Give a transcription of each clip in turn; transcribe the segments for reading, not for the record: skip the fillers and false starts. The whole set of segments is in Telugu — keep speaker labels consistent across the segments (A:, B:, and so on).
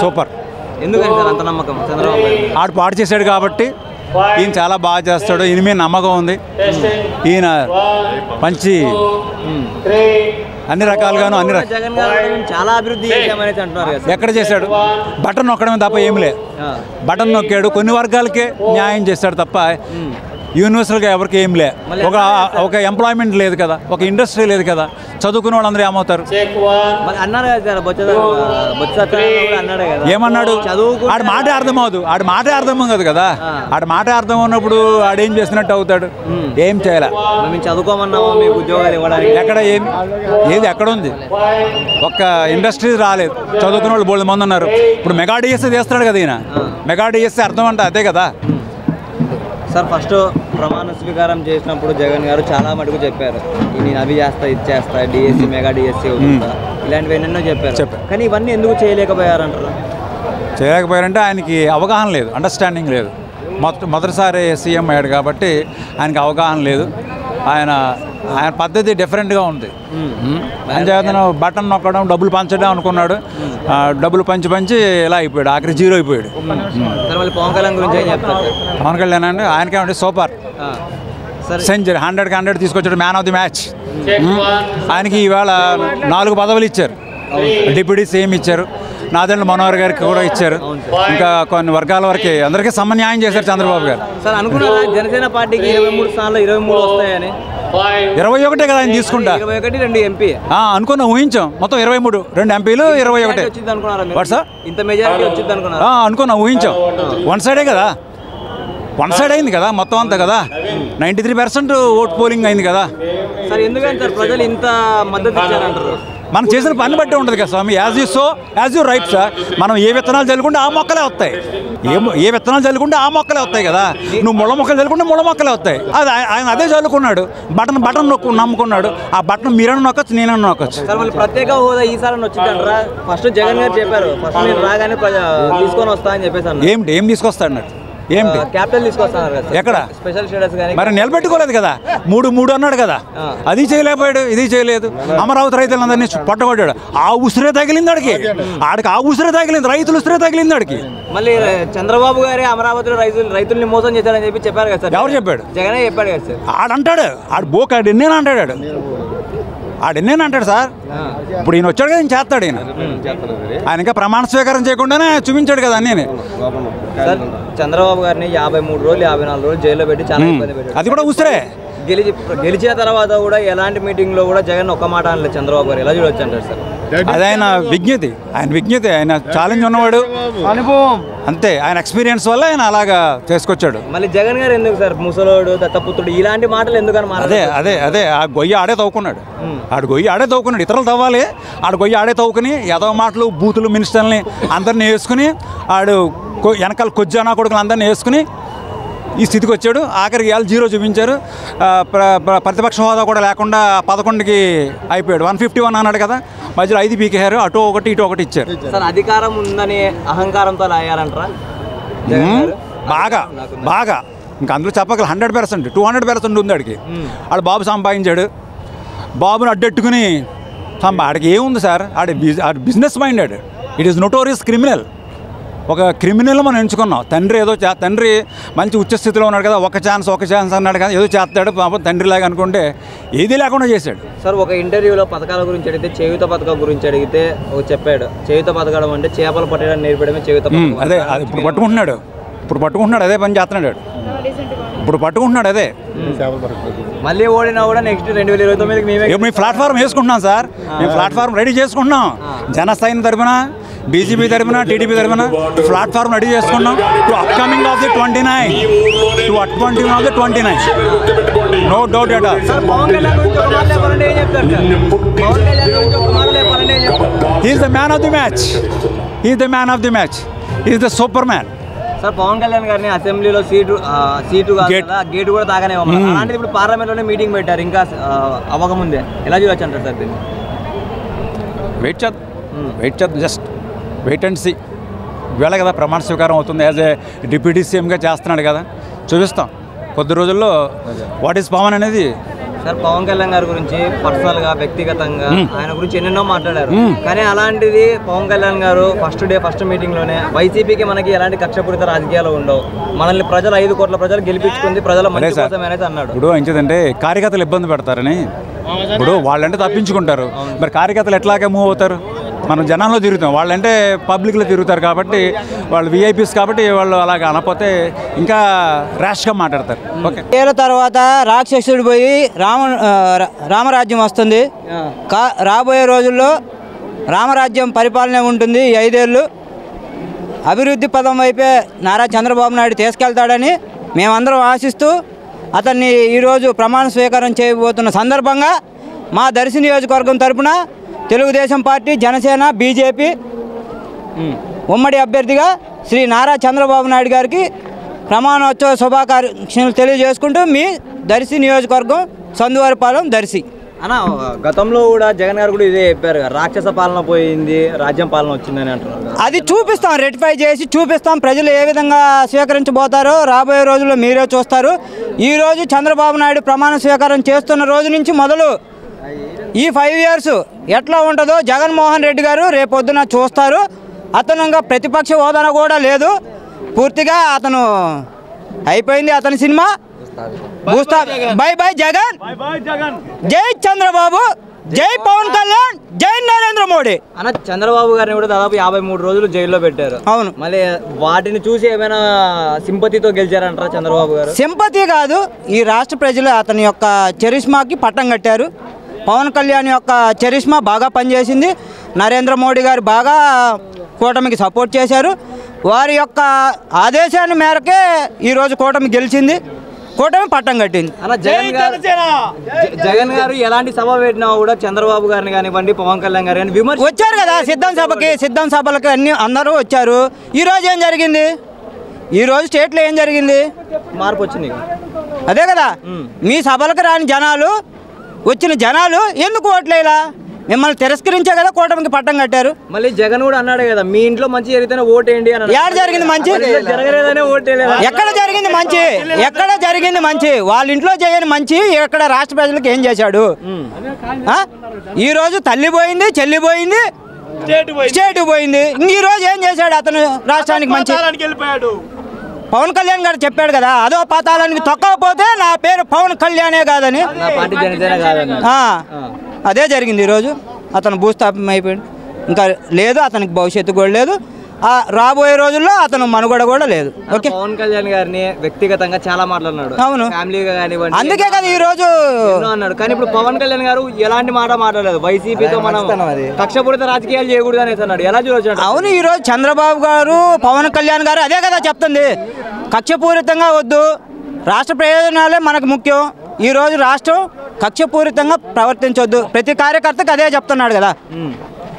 A: సూపర్.
B: ఎందుకని సార్ అంత నమ్మకం చంద్రబాబు గారు?
A: ఆడు పాడు చేశాడు కాబట్టి ఈయన చాలా బాగా చేస్తాడు, ఈయన మీద నమ్మకం ఉంది. ఈయన మంచి అన్ని రకాలుగాను
B: జగన్ గారు చాలా అభివృద్ధి చేశామని అంటున్నారు కదా.
A: ఎక్కడ చేశాడు? బటన్ నొక్కడమే తప్ప ఏమి లేదు. బటన్ నొక్కాడు, కొన్ని వర్గాలకే న్యాయం చేశాడు తప్ప యూనివర్సల్గా ఎవరికి ఏం లే. ఒక ఎంప్లాయ్మెంట్ లేదు కదా, ఒక ఇండస్ట్రీ లేదు కదా, చదువుకున్న వాళ్ళందరూ ఏమవుతారు? ఏమన్నాడు? ఆడి మాటే అర్థం అవదు, ఆడి మాటే అర్థం కాదు కదా. ఆడి మాటే అర్థం ఉన్నప్పుడు ఆడేం చేసినట్టు అవుతాడు? ఏం చేయాలి?
B: చదువుకోమన్నాము మీకు ఉద్యోగాలు ఇవ్వడానికి
A: ఎక్కడ ఏది ఎక్కడ ఉంది? ఒక్క ఇండస్ట్రీ రాలేదు, చదువుకున్న వాళ్ళు బోల్డ్ మంది ఉన్నారు. ఇప్పుడు మెగా డిఎస్సీ చేస్తాడు కదా ఈయన. మెగా డిఎస్సీ అర్థం అంటే అదే కదా
B: సార్. ఫస్ట్ ప్రమాణ స్వీకారం చేసినప్పుడు జగన్ గారు చాలా మటుకు చెప్పారు, నేను అవి చేస్తా, ఇది చేస్తా, డిఎస్సీ మెగా డిఎస్సీ అవుతుందా, ఇలాంటివి ఎన్నెన్నో చెప్పారు. కానీ ఇవన్నీ ఎందుకు చేయలేకపోయారంటారు?
A: చేయలేకపోయారంటే ఆయనకి అవగాహన లేదు, అండర్స్టాండింగ్ లేదు. మొదటిసారి సీఎం అయ్యాడు కాబట్టి ఆయనకి అవగాహన లేదు. ఆయన పద్ధతి డిఫరెంట్గా ఉంది. అంతేకాదు బటన్ నొక్కడం, డబ్బులు పంచడం అనుకున్నాడు. డబ్బులు పంచి ఇలా అయిపోయాడు, ఆఖరి జీరో అయిపోయాడు.
B: పవన్ కళ్యాణ్ గురించి ఏం చెప్తారు?
A: పవన్ కళ్యాణ్ అండి ఆయనకేమంటే సూపర్ సెంచరీ, 100కి 100 తీసుకొచ్చాడు, మ్యాన్ ఆఫ్ ది మ్యాచ్. ఆయనకి ఈవేళ 4 పదవులు ఇచ్చారు, డిప్యూటీ సీఎం ఇచ్చారు, నాదెండ్ల మనోహర్ గారికి కూడా ఇచ్చారు. ఇంకా కొన్ని వర్గాల వరకు అందరికీ సమన్యాయం చేశారు చంద్రబాబు గారు.
B: సార్ అనుకున్నారా జనసేన పార్టీకి 23 స్థానాలు 23 వస్తాయని?
A: 21 కదా ఆయన తీసుకుంటా.
B: 21 2 ఎంపీ
A: అనుకున్నా, ఊహించాం. మొత్తం 23, 2 ఎంపీలు 21.
B: ఇంత మెజారిటీ వచ్చింది అనుకున్నా?
A: అనుకున్నా, ఊహించాం. వన్ సైడే కదా, వన్ సైడ్ అయింది కదా మొత్తం అంతా కదా. 93% ఓట్ పోలింగ్ అయింది కదా.
B: సార్ ఎందుకంటే సార్ ప్రజలు ఇంత మద్దతు ఇచ్చారంటారు?
A: మనం చేసిన పని బట్టే ఉంటుంది కదా స్వామి. As you right sir. మనం ఏ విత్తనాలు చల్లుకుంటే ఆ మొక్కలే వస్తాయి, ఏ విత్తనాలు చల్లుకుంటే ఆ మొక్కలే వస్తాయి కదా. నువ్వు ముళ్ళ మొక్కలు చల్లుకుంటే ముళ్ళ మొక్కలే వస్తాయి. అది ఆయన అదే చల్లుకున్నాడు, బటన్ నమ్ముకున్నాడు. ఆ బటన్ మీరన్నా నొక్కొచ్చు, నేనన్నా నొక్కొచ్చు.
B: సార్ మళ్ళీ ప్రత్యేక హోదా ఈసారి వచ్చిందంటారా? ఫస్ట్ జగన్ గారు చెప్పారు, ఫస్ట్ నేను రాగానే తీసుకొని వస్తా అని చెప్పేసి.
A: ఏం తీసుకొస్తాడు అన్నాడు? ఏంటి
B: క్యాపిటల్ తీసుకొస్తాను
A: ఎక్కడ?
B: స్పెషల్ స్టేటస్ కానీ
A: మరి నిలబెట్టుకోలేదు కదా. 3 అన్నాడు కదా, అది చేయలేకపోయాడు, ఇది చేయలేదు. అమరావతి రైతులందరినీ పట్టగొట్టాడు. ఆ ఉసిరే తగిలింది ఆడికి, ఆ ఉసిరే తగిలింది, రైతులు ఉసిరే తగిలింది ఆడికి.
B: మళ్ళీ చంద్రబాబు గారే అమరావతిలో రైతుల్ని మోసం చేశారని చెప్పారు కదా సార్.
A: ఎవరు చెప్పాడు?
B: జగనే చెప్పాడు కదా సార్.
A: ఆడంటాడు, బోకాడు ఎన్నేనా అంటాడు, ఆడెన్నేనా అంటాడు సార్. ఇప్పుడు ఈయన వచ్చాడు కదా, ఈయన చేస్తాడు. ఆయన ఇంకా ప్రమాణ స్వీకారం చేయకుండానే చూపించాడు కదా అన్నీ.
B: చంద్రబాబు గారిని 53 రోజులు 54 రోజులు జైల్లో పెట్టి చాలా ఇబ్బంది పెట్టారు.
A: అది కూడా ఉసిరే.
B: గెలిచిన తర్వాత కూడా ఎలాంటి మీటింగ్ లో కూడా జగన్ ఒక్క మాట అనలేదు చంద్రబాబు గారు. ఎలా చూడొచ్చు అంటారు సార్?
A: అది ఆయన విజ్ఞత, ఆయన ఛాలెంజ్ ఉన్నవాడు, అనుభవం అంతే. ఆయన ఎక్స్పీరియన్స్ వల్ల ఆయన అలాగా చేసుకొచ్చాడు.
B: మళ్ళీ జగన్ గారు ఎందుకు సార్ ముసలోడు, దత్తపుత్రుడు ఇలాంటి మాటలు ఎందుకని?
A: అదే ఆ గొయ్యి ఆడే తవ్వుకున్నాడు. ఇతరులు తవ్వాలి, ఆడు గొయ్యి ఆడే తవ్వుకుని ఏదో మాటలు, బూతులు, మినిస్టర్ని అందరినీ వేసుకుని, ఆడు వెనకాల కొజ్జానా కొడుకులు అందరినీ వేసుకుని ఈ స్థితికి వచ్చాడు. ఆఖరికి వాళ్ళు జీరో చూపించారు. ప్రతిపక్ష హోదా కూడా లేకుండా 11కి అయిపోయాడు. 151 అన్నాడు కదా, మధ్యలో 5 పీకేశారు. అటు ఒకటి ఇటు ఒకటి ఇచ్చారు.
B: సార్ అధికారం ఉందని అహంకారంతో అయ్యారంటారా?
A: బాగా ఇంకా అందులో చెప్పగల 100%, 200% ఉంది ఆడికి. ఆడు బాబు సంపాదించాడు, బాబుని అడ్డెట్టుకుని ఆడికి ఏముంది sir? Audi business minded. It is notorious criminal. ఒక క్రిమినల్ మనం ఎంచుకున్నాం. తండ్రి మంచి ఉచ్చస్థితిలో ఉన్నాడు కదా, ఒక ఛాన్స్ అన్నాడు కదా, ఏదో చేస్తాడు పాపం తండ్రిలాగా అనుకుంటే ఏది లేకుండా చేశాడు.
B: సార్ ఒక ఇంటర్వ్యూలో పథకాల గురించి అడిగితే, చేయూత పథకం గురించి అడిగితే చెప్పాడు, చేయూత పథకం అంటే చేపలు పట్టడం నేర్పడమే చేయూత పథకం.
A: అదే ఇప్పుడు పట్టుకుంటున్నాడు, అదే పని చేస్తున్నాడు. ఇప్పుడు పట్టుకుంటున్నాడు అదే.
B: మళ్ళీ ఓడినా కూడా నెక్స్ట్ 2029
A: మేము ప్లాట్ఫామ్ వేసుకుంటున్నాం సార్. మేము ప్లాట్ఫామ్ రెడీ చేసుకుంటున్నాం. జనస్థాయి తరపున, బీజేపీ తరపున, టీడీపీ తరపున ప్లాట్ఫామ్ రెడీ చేసుకున్నాం. To upcoming of the 29, no doubt at all. Is the man of the match, is the super man.
B: Sir Pawan Kalyan గారిని అసెంబ్లీలో సీటు గేటు కూడా తాగానే అలాంటిది ఇప్పుడు పార్లమెంట్లోనే మీటింగ్ పెట్టారు, ఇంకా అవ్వకముందే. ఎలా చూడొచ్చు అంటారు సార్ దీన్ని?
A: వెయిట్ చేద్దాం, జస్ట్ వెయిట్ అండ్ సీ. ఇవాళ కదా ప్రమాణ స్వీకారం అవుతుంది. యాజ్ ఏ డిప్యూటీ సీఎంగా చేస్తున్నాడు కదా, చూపిస్తాం కొద్ది రోజుల్లో వాట్ ఈస్ పవన్ అనేది
B: సార్ పవన్ కళ్యాణ్ గారి గురించి పర్సనల్ గా వ్యక్తిగతంగా ఆయన గురించి ఎన్నెన్నో మాట్లాడారు. కానీ అలాంటిది పవన్ కళ్యాణ్ గారు ఫస్ట్ మీటింగ్ లోనే వైసీపీకి మనకి ఎలాంటి కక్షపూరిత రాజకీయాలు ఉండవు, మనల్ని ప్రజలు 5 కోట్ల ప్రజలు గెలిపించుకుంది ప్రజల మంచి కోసమే అనేది అన్నాడు.
A: ఇప్పుడు ఏంటంటే కార్యకర్తలు ఇబ్బంది పెడతారని, ఇప్పుడు వాళ్ళంటే తప్పించుకుంటారు, మరి కార్యకర్తలు ఎట్లాగే మూవ్ అవుతారు? మనం జనాల్లో తిరుగుతాం, వాళ్ళంటే పబ్లిక్లో తిరుగుతారు కాబట్టి వాళ్ళు విఐపీస్ కాబట్టి వాళ్ళు అలాగ అనకపోతే ఇంకా ర్యాష్గా మాట్లాడతారు. ఓకే,
C: ఏళ్ళ తర్వాత రాక్షసుడు పోయి రామరాజ్యం వస్తుంది. రాబోయే రోజుల్లో రామరాజ్యం పరిపాలన ఉంటుంది. 5 ఏళ్ళు అభివృద్ధి పదం వైపే నారా చంద్రబాబు నాయుడు తీసుకెళ్తాడని మేమందరం ఆశిస్తూ అతన్ని ఈరోజు ప్రమాణ స్వీకారం చేయబోతున్న సందర్భంగా మా దర్శి నియోజకవర్గం తరపున తెలుగుదేశం పార్టీ, జనసేన, బీజేపీ ఉమ్మడి అభ్యర్థిగా శ్రీ నారా చంద్రబాబు నాయుడు గారికి ప్రమాణోత్సవ శుభాకాంక్షలు తెలియజేసుకుంటూ మీ దర్శి నియోజకవర్గం, సందువారిపాలెం, దర్శి.
B: అన్న గతంలో కూడా జగన్ గారు కూడా ఇదే చెప్పారు, రాక్షస పాలన పోయింది, రాజ్యం పాలన వచ్చిందని అంటున్నారు.
C: అది చూపిస్తాం, రెటిఫై చేసి చూపిస్తాం. ప్రజలు ఏ విధంగా స్వీకరించబోతారో రాబోయే రోజుల్లో మీరే చూస్తారు. ఈరోజు చంద్రబాబు నాయుడు ప్రమాణ స్వీకారం చేస్తున్న రోజు నుంచి మొదలు ఈ 5 ఇయర్స్ ఎట్లా ఉంటుందో జగన్మోహన్ రెడ్డి గారు రేపొద్దున చూస్తారు. అతను ఇంకా ప్రతిపక్ష హోదా కూడా లేదు, పూర్తిగా అతను అయిపోయింది అతని సినిమా. బై బై జగన్, జై చంద్రబాబు, జై పవన్ కళ్యాణ్, జై నరేంద్ర మోడీ.
B: అన్న చంద్రబాబు గారిని కూడా దాదాపు 53 రోజులు జైల్లో పెట్టారు.
C: అవును,
B: మళ్ళీ వాటిని చూసి ఏమైనా సింపతితో గెలిచారంటారా చంద్రబాబు గారు?
C: సింపతి కాదు, ఈ రాష్ట్ర ప్రజలు అతని యొక్క చరిష్మాకి పట్టం కట్టారు. పవన్ కళ్యాణ్ యొక్క చరిష్మా బాగా పనిచేసింది. నరేంద్ర మోడీ గారు బాగా కూటమికి సపోర్ట్ చేశారు. వారి యొక్క ఆదేశాన్ని మేరకే ఈరోజు కూటమి గెలిచింది, కూటమి పట్టం కట్టింది.
B: అన్న జగన్ గారు ఎలాంటి సభ పెట్టినా కూడా చంద్రబాబు గారిని కానివ్వండి, పవన్ కళ్యాణ్ గారు విమర్శ
C: వచ్చారు కదా సిద్ధం సభలకి అన్ని అందరూ వచ్చారు. ఈరోజు ఏం జరిగింది? ఈరోజు స్టేట్లో ఏం జరిగింది?
B: మార్పు వచ్చింది.
C: అదే కదా, మీ సభలకు రాని జనాలు, వచ్చిన జనాలు ఎందుకు ఓట్లేలా? మిమ్మల్ని తిరస్కరించే కదా కూటమికి పట్టం కట్టారు.
B: మళ్ళీ జగన్ కూడా అన్నాడు కదా, మీ ఇంట్లో మంచి జరిగితేనే ఓటేయండి అని.
C: ఎక్కడ జరిగింది మంచి?
B: జరగలేదనే ఓటేయలేదు.
C: ఎక్కడ జరిగింది మంచి? ఎక్కడ జరిగింది మంచి? వాళ్ళ ఇంట్లో చేయని మంచి ఇక్కడ రాష్ట్ర ప్రజలకు ఏం చేశాడు? ఈ రోజు తల్లి పోయింది, చెల్లి పోయింది, స్టేట్ పోయింది. ఈ రోజు ఏం చేశాడు అతను రాష్ట్రానికి మంచి? పవన్ కళ్యాణ్ గారు చెప్పాడు కదా, అదో పాతాళానికి తొక్కకపోతే నా పేరు పవన్ కళ్యాణే కాదని. అదే జరిగింది. ఈరోజు అతను భూస్థాపం అయిపోయాడు, ఇంకా లేదు, అతనికి భవిష్యత్తు కూడా లేదు. రాబోయే రోజుల్లో అతను మనుగడ కూడా లేదు. ఓకే,
B: పవన్ కళ్యాణ్ గారిని వ్యక్తిగతంగా చాలా మాట్లాడినాడు.
C: అవును,
B: ఫ్యామిలీగా కానివ్వండి,
C: అందుకే కదా ఈ రోజు
B: అన్నాడు. కానీ ఇప్పుడు పవన్ కళ్యాణ్ గారు ఎలాంటి మాట మాట్లాడలేదు. వైసీపీతో మనం కక్షపూరిత రాజకీయాలు చేయకూడదు అనేసి అన్నాడు. ఎలా చూడొచ్చు?
C: అవును, ఈ రోజు చంద్రబాబు గారు, పవన్ కళ్యాణ్ గారు అదే కదా చెప్తుంది, కక్షపూరితంగా వద్దు, రాష్ట్ర ప్రయోజనాలే మనకు ముఖ్యం. ఈ రోజు రాష్ట్రం కక్షపూరితంగా ప్రవర్తించొద్దు, ప్రతి కార్యకర్తకి అదే చెప్తున్నాడు కదా.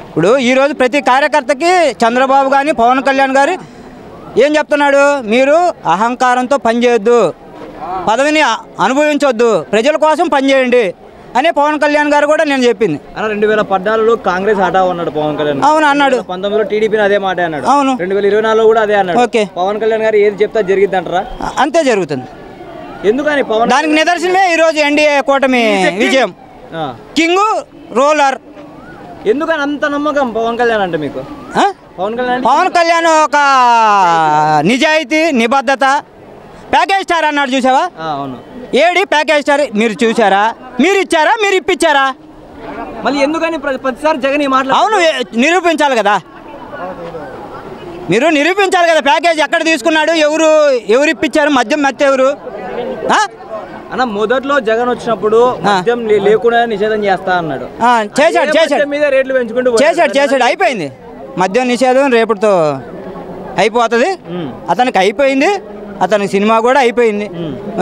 C: ఇప్పుడు ఈరోజు ప్రతి కార్యకర్తకి చంద్రబాబు కానీ పవన్ కళ్యాణ్ గారు ఏం చెప్తున్నాడు? మీరు అహంకారంతో పనిచేయొద్దు, పదవిని అనుభవించొద్దు, ప్రజల కోసం పనిచేయండి అని పవన్ కళ్యాణ్ గారు కూడా నేను చెప్పింది.
B: 2014లో కాంగ్రెస్ హఠా ఉన్నాడు పవన్ కళ్యాణ్.
C: అవును అన్నాడు.
B: 19లో టీడీపీని అదే మాట అన్నాడు.
C: అవును,
B: 2024లో కూడా అదే అన్నాడు.
C: ఓకే, పవన్
B: కళ్యాణ్ గారు ఏది చెప్తా జరిగిద్ది అంటారా?
C: అంతే జరుగుతుంది.
B: ఎందుకని పవన్?
C: దానికి నిదర్శనమే ఈరోజు ఎన్డీఏ కూటమి విజయం. King roller.
B: ఎందుకని అంత నమ్మకం పవన్ కళ్యాణ్ అంటే మీకు?
C: పవన్ కళ్యాణ్ ఒక నిజాయితీ, నిబద్ధత. ప్యాకేజ్ స్టార్ అన్నాడు, చూసావా?
B: అవును.
C: ఏడి ప్యాకేజ్ స్టార్ మీరు చూసారా? మీరు ఇచ్చారా? మీరు ఇప్పించారా?
B: మళ్ళీ ఎందుకని ప్రతిసారి జగన్ ఈ మాటలు?
C: అవును, నిరూపించాలి కదా, మీరు నిరూపించాలి కదా. ప్యాకేజ్ ఎక్కడ తీసుకున్నాడు, ఎవరు ఇప్పించారు, మద్యం మెత్త ఎవరు?
B: అన్న మొదట్లో జగన్ వచ్చినప్పుడు మద్యం లేకుండా నిషేధం చేస్తా అన్నాడు.
C: చేశాడు అయిపోయింది. మద్యం నిషేధం రేపటితో అయిపోతుంది. అతనికి అయిపోయింది, అతనికి సినిమా కూడా అయిపోయింది.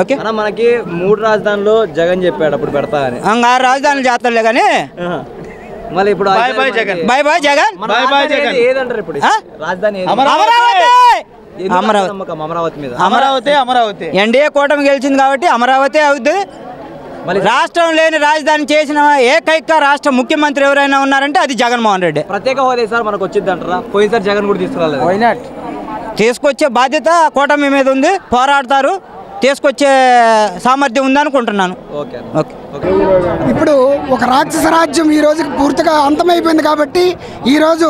C: ఓకే,
B: మనకి 3 రాజధానులు జగన్ చెప్పాడు అప్పుడు పెడతా అని.
C: 6 రాజధానులు చేస్తాడులే కానీ
B: మళ్ళీ ఇప్పుడు
C: బై బై జగన్
B: ఏదంటారు ఇప్పుడు? రాజధాని
C: అమరావతి. ఎన్డీఏ కూటమి గెలిచింది కాబట్టి అమరావతి అవుద్ది. మళ్ళీ రాష్ట్రం లేని రాజధాని చేసిన ఏకైక రాష్ట్ర ముఖ్యమంత్రి ఎవరైనా ఉన్నారంటే అది జగన్మోహన్ రెడ్డి.
B: ప్రత్యేక హోదా సార్ మనకు వచ్చింది అంటారా? పోయినసారి జగన్ కూడా తీసుకురాలేదు.
C: తీసుకొచ్చే బాధ్యత కూటమి మీద ఉంది, పోరాడతారు, తీసుకొచ్చే సామర్థ్యం ఉందనుకుంటున్నాను.
B: Okay okay.
D: ఇప్పుడు ఒక రాక్షస రాజ్యం ఈ రోజుకి పూర్తిగా అంతమైపోయింది కాబట్టి ఈరోజు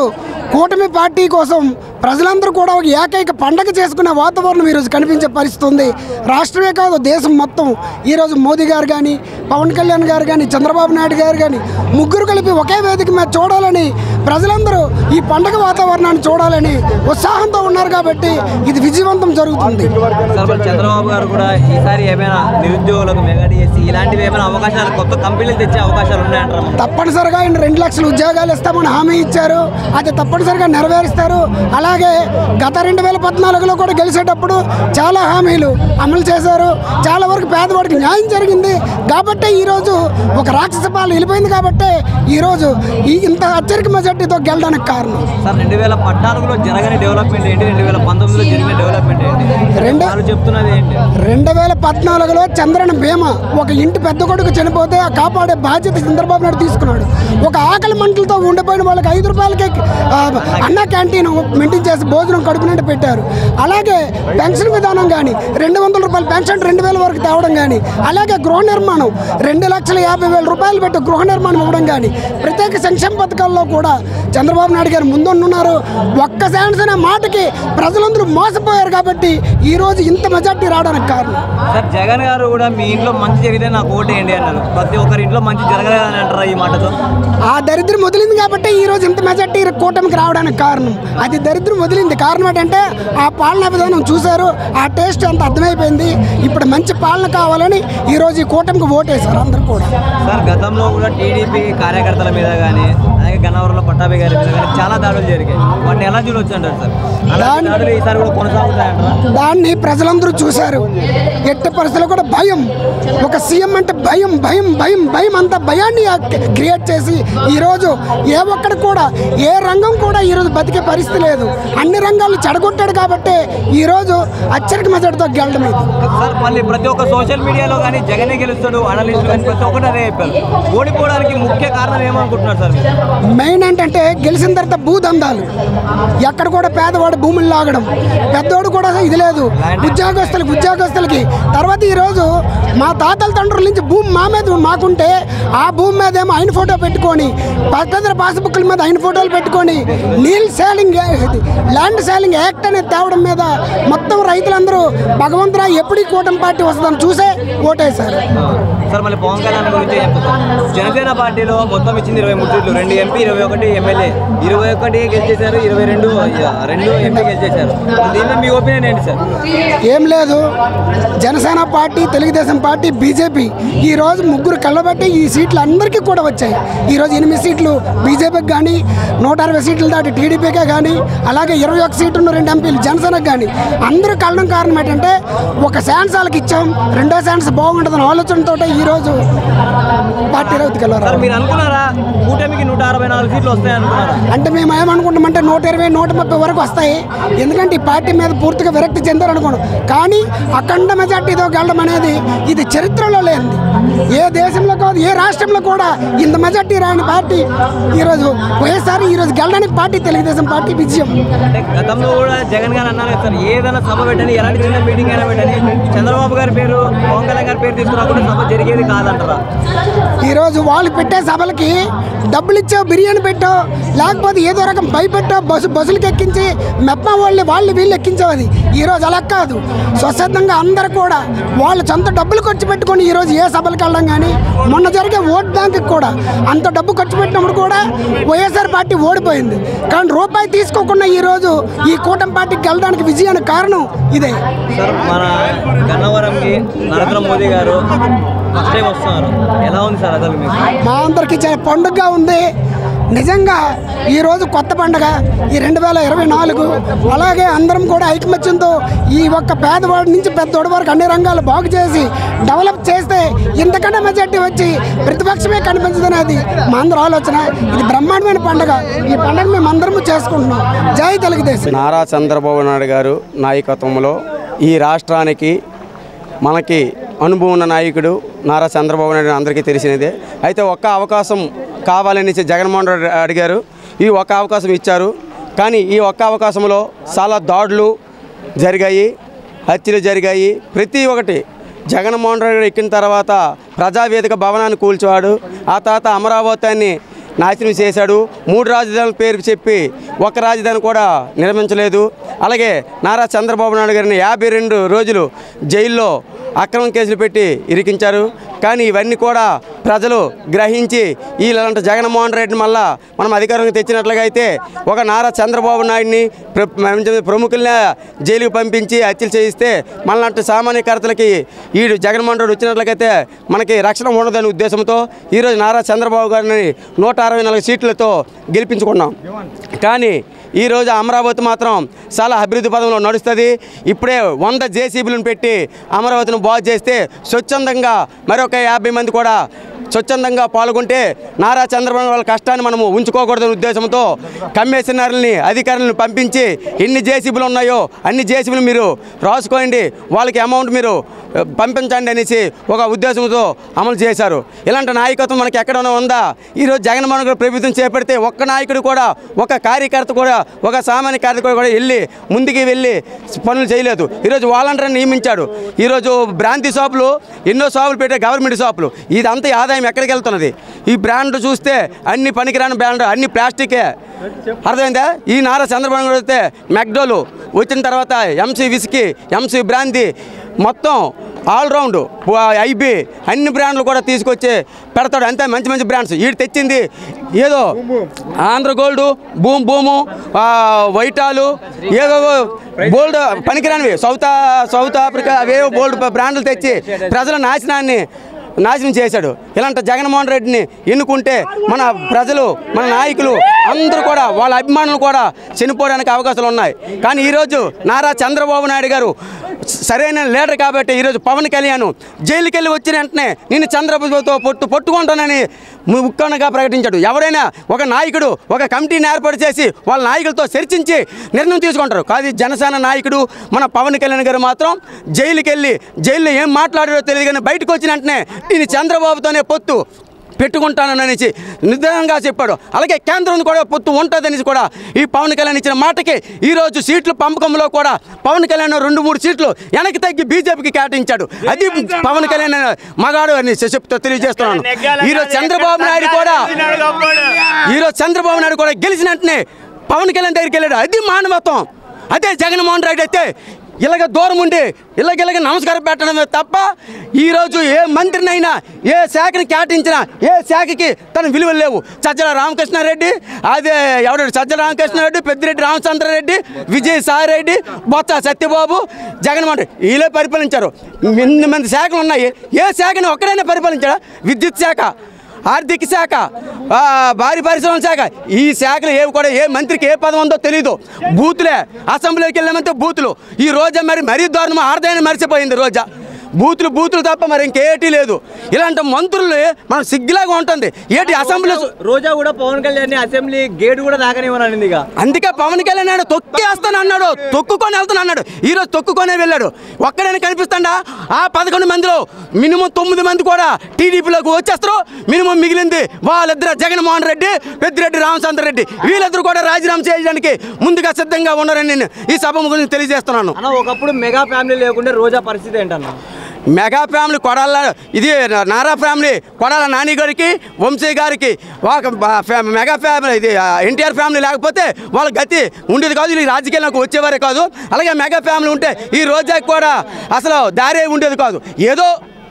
D: కూటమి పార్టీ కోసం ప్రజలందరూ కూడా ఒక ఏకైక పండగ చేసుకునే వాతావరణం ఈరోజు కనిపించే పరిస్థితి ఉంది. రాష్ట్రమే కాదు దేశం మొత్తం ఈరోజు మోదీ గారు కానీ, పవన్ కళ్యాణ్ గారు కానీ, చంద్రబాబు నాయుడు గారు కానీ ముగ్గురు కలిపి ఒకే వేదిక మీద చూడాలని ప్రజలందరూ ఈ పండగ వాతావరణాన్ని చూడాలని ఉత్సాహంతో ఉన్నారు కాబట్టి ఇది విజయవంతం జరుగుతుంది.
B: చంద్రబాబు గారు కూడా ఈసారి ఏమైనా నిరుద్యోగులకు మెగా డిఎస్సి ఇలాంటివి ఏమైనా అవకాశాలు, కొత్త కంపెనీలు తెచ్చే అవకాశాలు ఉన్నాయంటారా?
D: తప్పనిసరిగా ఆయన 2 లక్షల ఉద్యోగాలు ఇస్తామని హామీ ఇచ్చారు. అది తప్పనిసరిగా నెరవేరుస్తారు. అలాగే గత 2014లో కూడా గెలిచేటప్పుడు చాలా హామీలు అమలు చేశారు. చాలా వరకు పేదవాడికి న్యాయం జరిగింది. కాబట్టి ఈరోజు ఒక రాక్షస పాలన వెళ్ళిపోయింది కాబట్టి ఈరోజు ఇంత అత్యధిక మెజార్టీతో గెలడానికి కారణం.
B: సార్ 2014లో జరగని డెవలప్మెంట్ ఏంటి, 2019లో జరిగిన డెవలప్మెంట్ ఏంటి చెప్తున్నది ఏంటి?
D: 2014లో చంద్రన బీమా, ఒక ఇంటి పెద్ద కొడుకు చనిపోతే ఆ కాపాడే బాధ్యత చంద్రబాబు నాయుడు తీసుకున్నాడు. ఒక ఆకలి మంటలతో ఉండిపోయిన వాళ్ళకి 5 రూపాయలకే అన్న క్యాంటీన్ మెయింటైన్ చేసి భోజనం కడుపు నిండా పెట్టారు. అలాగే పెన్షన్ విధానం కానీ 200 రూపాయల పెన్షన్ 2000 వరకు తేవడం కానీ, అలాగే గృహ నిర్మాణం 2,50,000 రూపాయలు పెట్టి గృహ నిర్మాణం ఇవ్వడం కానీ, ప్రత్యేక సంక్షేమ పథకాల్లో కూడా చంద్రబాబు నాయుడు గారు ముందున్నారు. ఒక్క ఛాన్స్ అనే మాటకి ప్రజలందరూ మోసపోయారు కాబట్టి ఈరోజు ఇంత మెజార్టీ రావడానికి కారణం.
B: సార్ జగన్ గారు కూడా మీ ఇంట్లో మంచి జరిగితే నాకు ఓటేయండి అన్నారు. ప్రతి ఒక్కరి ఇంట్లో మంచి జరగలేదని అంటారా ఈ మాటతో?
D: ఆ దరిద్రం వదిలింది కాబట్టి ఈరోజు ఇంత మెజార్టీ కూటమికి రావడానికి కారణం. అది దరిద్రం వదిలింది. కారణం ఏంటంటే ఆ పాలనా విధానం చూశారు, ఆ టేస్ట్ అంత అర్థమైపోయింది. ఇప్పుడు మంచి పాలన కావాలని ఈరోజు ఈ కూటమికి ఓటేశారు అందరూ కూడా.
B: సార్ గతంలో కూడా టీడీపీ కార్యకర్తల మీద కానీ, అలాగే గన్నవరంలో పట్టాభి గారి మీద కానీ చాలా దాడులు జరిగాయి. వాటిని ఎలా చూడొచ్చు అంటారు సార్? దాడులు ఈసారి కూడా కొనసాగుతాయంటారా?
D: దాన్ని ప్రజలందరూ చూశారు. ఎట్టి పరిస్థితుల్లో కూడా భయం, ఒక సీఎం అంటే భయం భయం భయం భయం, అంత భయాన్ని క్రియేట్ చేసి ఈరోజు ఏ ఒక్కడు కూడా ఏ రంగం కూడా ఈరోజు బతికే పరిస్థితి లేదు. అన్ని రంగాలు చెడగొట్టాడు కాబట్టి ఈరోజు అత్యధిక మెజార్టీతో గెలడం ఇది.
B: సార్ మళ్ళీ ప్రతి ఒక్క సోషల్ మీడియాలో కానీ జగనే గెలుస్తాడు అనలిస్టులు కానీ ప్రతి ఒక్కటి అదే చెప్పారు. ఓడిపోవడానికి ముఖ్య కారణం ఏమనుకుంటున్నారు సార్?
D: మెయిన్ ఏంటంటే గెలిచిన తర్వాత భూదందాలు, ఎక్కడ కూడా పేదవాడు భూములు లాగడం, పెద్దోడు కూడా ఇది లేదు. ఉద్యోగస్తులకి తర్వాత ఈరోజు మా తాతల తండ్రుల నుంచి భూమి మా మీద మాకుంటే ఆ భూమి మీద ఏమో ఆయన ఫోటో పెట్టుకొని, పక్కన పాస్బుక్ల మీద ఆయన ఫోటోలు పెట్టుకొని ల్యాండ్ సేలింగ్ యాక్ట్ అనేది తేవడం మీద మొత్తం రైతులందరూ భగవంతురా ఎప్పుడు ఈ కూటమి పార్టీ వస్తుందని చూసే ఓటేశారు.
B: సార్ మళ్ళీ పవన్ కళ్యాణ్ గురించి చెప్తారు. జనసేన పార్టీలో మొత్తం ఇచ్చింది 23 సీట్లు, 2 ఎంపీ 21 ఎమ్మెల్యే, 21 గెలిచేశారు, 22 ఎంపీ గెలిచేశారు. దీనిలో మీ ఒపీనియన్ ఏంటి సార్?
D: ఏం లేదు, Janasena party, Telugu Desam party, BJP ఈరోజు ముగ్గురు కళ్ళబట్టి ఈ సీట్లు అందరికీ కూడా వచ్చాయి. ఈరోజు 8 సీట్లు బీజేపీకి కానీ, 160 సీట్లు దాటి టీడీపీకే కానీ, అలాగే 21 సీట్లు 2 ఎంపీలు జనసేనకు కానీ అందరూ కళ్ళడం కారణం ఏంటంటే ఒక ఛాన్స్ వాళ్ళకి ఇచ్చాం, రెండో ఛాన్స్ బాగుంటుందని ఆలోచనతో ఈరోజు పార్టీ రైతుకి వెళ్ళారు.
B: మీరు అనుకున్నారా కూటమికి 164 సీట్లు వస్తాయి అనుకున్నారా?
D: అంటే మేము ఏమనుకుంటామంటే 120, 130 వరకు వస్తాయి. ఎందుకంటే ఈ పార్టీ మీద పూర్తిగా విరక్తి చెందారు అనుకోండి. కానీ అఖండ మెజార్టీతో గెలడం అనేది ఇది చరిత్రలో లేనిది. ఏ దేశంలో కాదు, ఏ రాష్ట్రంలో కూడా ఇంత మెజార్టీ రాని పార్టీ ఈరోజు వైఎస్ఆర్. ఈరోజు గెలడానికి పార్టీ తెలుగుదేశం పార్టీ విజయం.
B: అంటే గతంలో కూడా జగన్ గారు అన్నారు సార్, ఏదైనా సభ పెట్టని, ఎలాంటి చిన్న మీటింగ్ అయినా పెట్టని చంద్రబాబు గారి పేరు, పవన్ కళ్యాణ్ గారి పేరు తీసుకున్నప్పుడు సభ జరిగేది కాదంటారా?
D: ఈరోజు వాళ్ళు పెట్టే సభలకి డబ్బులు ఇచ్చావు, బిర్యానీ పెట్టావు, లేకపోతే ఏదో రకం భయపెట్టావు, బస్సులకు ఎక్కించి మెప్ప వాళ్ళు వీళ్ళు ఎక్కించావు. అది ఈరోజు అలా కాదు. స్వచ్ఛందంగా అందరూ కూడా వాళ్ళు సొంత డబ్బులు ఖర్చు పెట్టుకొని ఈరోజు ఏ సభలకు వెళ్ళడం కానీ, మొన్న జరిగే ఓట్ బ్యాంక్కి కూడా అంత డబ్బు ఖర్చు పెట్టినప్పుడు కూడా వైఎస్ఆర్ పార్టీ ఓడిపోయింది. కానీ రూపాయి తీసుకోకుండా ఈరోజు ఈ కూటమి పార్టీకి వెళ్ళడానికి విజయానికి కారణం ఇదే.
B: సార్ మన గన్నవరంకి నరేంద్ర మోదీ గారు ఫస్ట్ టైం వస్తున్నారు, ఎలా ఉంది సార్ అసలు మీకు?
D: మా అందరికీ చాలా పండుగగా ఉంది. నిజంగా ఈరోజు కొత్త పండుగ ఈ 2024. అలాగే అందరం కూడా ఐకమత్యంతో ఈ ఒక్క పేదవాడి నుంచి పెద్దోడి వరకు అన్ని రంగాలు బాగు చేసి డెవలప్ చేస్తే ఇంతకన్నా మెజార్టీ వచ్చి ప్రతిపక్షమే కనిపించదనేది మా అందరూ ఆలోచన. ఇది బ్రహ్మాండమైన పండుగ. ఈ పండుగ మేము అందరము చేసుకుంటున్నాం. జై తెలుగుదేశం.
E: నారా చంద్రబాబు నాయుడు గారు నాయకత్వంలో ఈ రాష్ట్రానికి మనకి అనుభవం ఉన్న నాయకుడు నారా చంద్రబాబు నాయుడు అందరికీ తెలిసినదే. అయితే ఒక్క అవకాశం కావాలని జగన్మోహన్ రెడ్డి అడిగారు. ఈ ఒక్క అవకాశం ఇచ్చారు. కానీ ఈ ఒక్క అవకాశంలో చాలా దాడులు జరిగాయి, హత్యలు జరిగాయి. ప్రతి ఒక్కటి జగన్మోహన్ రెడ్డి ఎక్కిన తర్వాత ప్రజావేదిక భవనాన్ని కూల్చాడు. ఆ తర్వాత అమరావతిని నాశనం చేశాడు. 3 రాజధానుల పేరు చెప్పి ఒక రాజధాని కూడా నిర్మించలేదు. అలాగే నారా చంద్రబాబు నాయుడు గారిని 52 రోజులు జైల్లో అక్రమ కేసులు పెట్టి ఇరికించారు. కానీ ఇవన్నీ కూడా ప్రజలు గ్రహించి ఇలాంటి జగన్మోహన్ రెడ్డిని మళ్ళా మనం అధికారంగా తెచ్చినట్లుగా అయితే ఒక నారా చంద్రబాబు నాయుడిని ప్రముఖుల్ని జైలుకి పంపించి హత్యలు చేయిస్తే మనలాంటి సామాన్యకర్తలకి ఈ జగన్మోహన్ రెడ్డి వచ్చినట్లయితే మనకి రక్షణ ఉండదనే ఉద్దేశంతో ఈరోజు నారా చంద్రబాబు గారిని 164 సీట్లతో గెలిపించుకున్నాం. కానీ ఈరోజు అమరావతి మాత్రం చాలా అభివృద్ధి పదంలో నడుస్తుంది. ఇప్పుడే 100 జేసీబీలను పెట్టి అమరావతిని బాగు చేస్తే స్వచ్ఛందంగా మరొక 50 మంది కూడా స్వచ్ఛందంగా పాల్గొంటే నారా చంద్రబాబు వాళ్ళ కష్టాన్ని మనము ఉంచుకోకూడదనే ఉద్దేశంతో కమిషనర్లని అధికారులను పంపించి ఎన్ని జేసీబీలు ఉన్నాయో అన్ని జేసీబీలు మీరు రాసుకోండి, వాళ్ళకి అమౌంట్ మీరు పంపించండి అనేసి ఒక ఉద్దేశంతో అమలు చేశారు. ఇలాంటి నాయకత్వం మనకి ఎక్కడైనా ఉందా? ఈరోజు జగన్మోహన్ రెడ్డి ప్రభుత్వం చేపడితే ఒక్క నాయకుడు కూడా, ఒక కార్యకర్త కూడా, ఒక సామాన్య కార్యకర్త కూడా ముందుకు వెళ్ళి పనులు చేయలేదు. ఈరోజు వాలంటీర్ని నియమించాడు. ఈరోజు బ్రాంతి షాపులు ఎన్నో షాపులు పెట్టే గవర్నమెంట్ షాపులు, ఇదంతా ఆదాయం ఎక్కడికి వెళ్తున్నది? ఈ బ్రాండ్ చూస్తే అన్ని పనికిరాని బ్రాండ్, అన్ని ప్లాస్టికే. అర్థమైందా? ఈ నారా చంద్రబాబు నాయుడు అయితే మెక్డోలు వచ్చిన తర్వాత ఎంసీ విస్కీ, ఎంసీ బ్రాంతి, మొత్తం ఆల్రౌండ్ ఐబీ అన్ని బ్రాండ్లు కూడా తీసుకొచ్చి పెడతాడు. అంతే మంచి మంచి బ్రాండ్స్ వీడు తెచ్చింది ఏదో ఆంధ్ర గోల్డ్, భూము, వైటాలు, ఏదో గోల్డ్ పనికిరానివి సౌత్ ఆఫ్రికా అవేవో గోల్డ్ బ్రాండ్లు తెచ్చి ప్రజల నాశనం చేశాడు. ఇలాంటి జగన్మోహన్ రెడ్డిని ఎన్నుకుంటే మన ప్రజలు, మన నాయకులు అందరూ కూడా, వాళ్ళ అభిమానులు కూడా చనిపోవడానికి అవకాశాలు ఉన్నాయి. కానీ ఈరోజు నారా చంద్రబాబు నాయుడు గారు సరైన లీడర్ కాబట్టి ఈరోజు పవన్ కళ్యాణ్ జైలుకి వెళ్ళి వచ్చిన వెంటనే నేను చంద్రబాబుతో పట్టుకుంటానని ముఖ్యంగా ప్రకటించాడు. ఎవరైనా ఒక నాయకుడు ఒక కమిటీని ఏర్పాటు చేసి వాళ్ళ నాయకులతో చర్చించి నిర్ణయం తీసుకుంటారు. కానీ జనసేన నాయకుడు మన పవన్ కళ్యాణ్ గారు మాత్రం జైల్లో ఏం మాట్లాడారో తెలియదు, కానీ బయటకు వచ్చిన వెంటనే నేను చంద్రబాబుతోనే పొత్తు పెట్టుకుంటాననేసి నిర్ధారణగా చెప్పాడు. అలాగే కేంద్రం కూడా పొత్తు ఉంటుందనేసి కూడా ఈ పవన్ కళ్యాణ్ ఇచ్చిన మాటకి ఈరోజు సీట్లు పంపకంలో కూడా పవన్ కళ్యాణ్ 2-3 సీట్లు వెనక్కి తగ్గి బీజేపీకి కేటాయించాడు. అది పవన్ కళ్యాణ్ మగాడు అని చెప్తూ తెలియజేస్తున్నాను. ఈరోజు చంద్రబాబు నాయుడు కూడా గెలిచిన వెంటనే పవన్ కళ్యాణ్ దగ్గరికి వెళ్ళాడు. అది మానవత్వం. అదే జగన్మోహన్ రెడ్డి అయితే ఇలాగ దూరం ఉండి ఇలాగ నమస్కారం పెట్టడమే తప్ప ఈరోజు ఏ మంత్రినైనా ఏ శాఖని కేటాయించినా ఏ శాఖకి తన విలువలు లేవు. సజ్జల రామకృష్ణారెడ్డి, అదే ఎవడు సజ్జల రామకృష్ణారెడ్డి, పెద్దిరెడ్డి రామచంద్రారెడ్డి, విజయసాయిరెడ్డి, బొత్స సత్యబాబు, జగన్మోహన్ రెడ్డి వీళ్ళే పరిపాలించారు. 8 మంది శాఖలు ఉన్నాయి. ఏ శాఖని ఒక్కడైనా పరిపాలించాడా? విద్యుత్ శాఖ, ఆర్థిక శాఖ, భారీ పరిశ్రమల శాఖ, ఈ శాఖలు ఏవి కూడా ఏ మంత్రికి ఏ పదం ఉందో తెలియదు. బూతులే, అసెంబ్లీకి వెళ్ళామంటే బూతులు. ఈ రోజా మరీ దారుణం, ఆర్దాయని మరిచిపోయింది రోజా. బూతులు తప్ప మరి ఇంకేటీ లేదు. ఇలాంటి మంత్రులు మనం సిగ్గులాగా ఉంటుంది. ఏంటి అసెంబ్లీ
B: రోజా కూడా పవన్ కళ్యాణ్ అసెంబ్లీ గేట్ కూడా దాకనివ్వనండి. ఇక
E: అందుకే పవన్ కళ్యాణ్ తొక్కేస్తాను అన్నాడు, తొక్కుకొని వెళ్తాను అన్నాడు. ఈరోజు తొక్కుకొనే వెళ్ళాడు. ఒక్కడైనా కనిపిస్తాడా? ఆ 11 మందిలో మినిమం 9 మంది కూడా టీడీపీలోకి వచ్చేస్తారు. మినిమం మిగిలింది వాళ్ళిద్దరు, జగన్మోహన్ రెడ్డి, పెద్దిరెడ్డి రామచంద్రారెడ్డి. వీళ్ళిద్దరు కూడా రాజీనామా చేయడానికి ముందుగా సిద్ధంగా ఉన్నారని నేను ఈ సభ గురించి తెలియజేస్తున్నాను.
B: ఒకప్పుడు మెగా ఫ్యామిలీ లేకుంటే రోజా పరిస్థితి ఏంటన్నా?
E: మెగా ఫ్యామిలీ కొడాల, ఇది నారా ఫ్యామిలీ కొడాల నాని గారికి, వంశీ గారికి మెగా ఫ్యామిలీ, ఇది ఎన్టీఆర్ ఫ్యామిలీ లేకపోతే వాళ్ళ గతి ఉండేది కాదు. ఈ రాజకీయాలకు వచ్చేవారే కాదు. అలాగే మెగా ఫ్యామిలీ ఉంటే ఈ రోజాకి కూడా అసలు దారే ఉండేది కాదు. ఏదో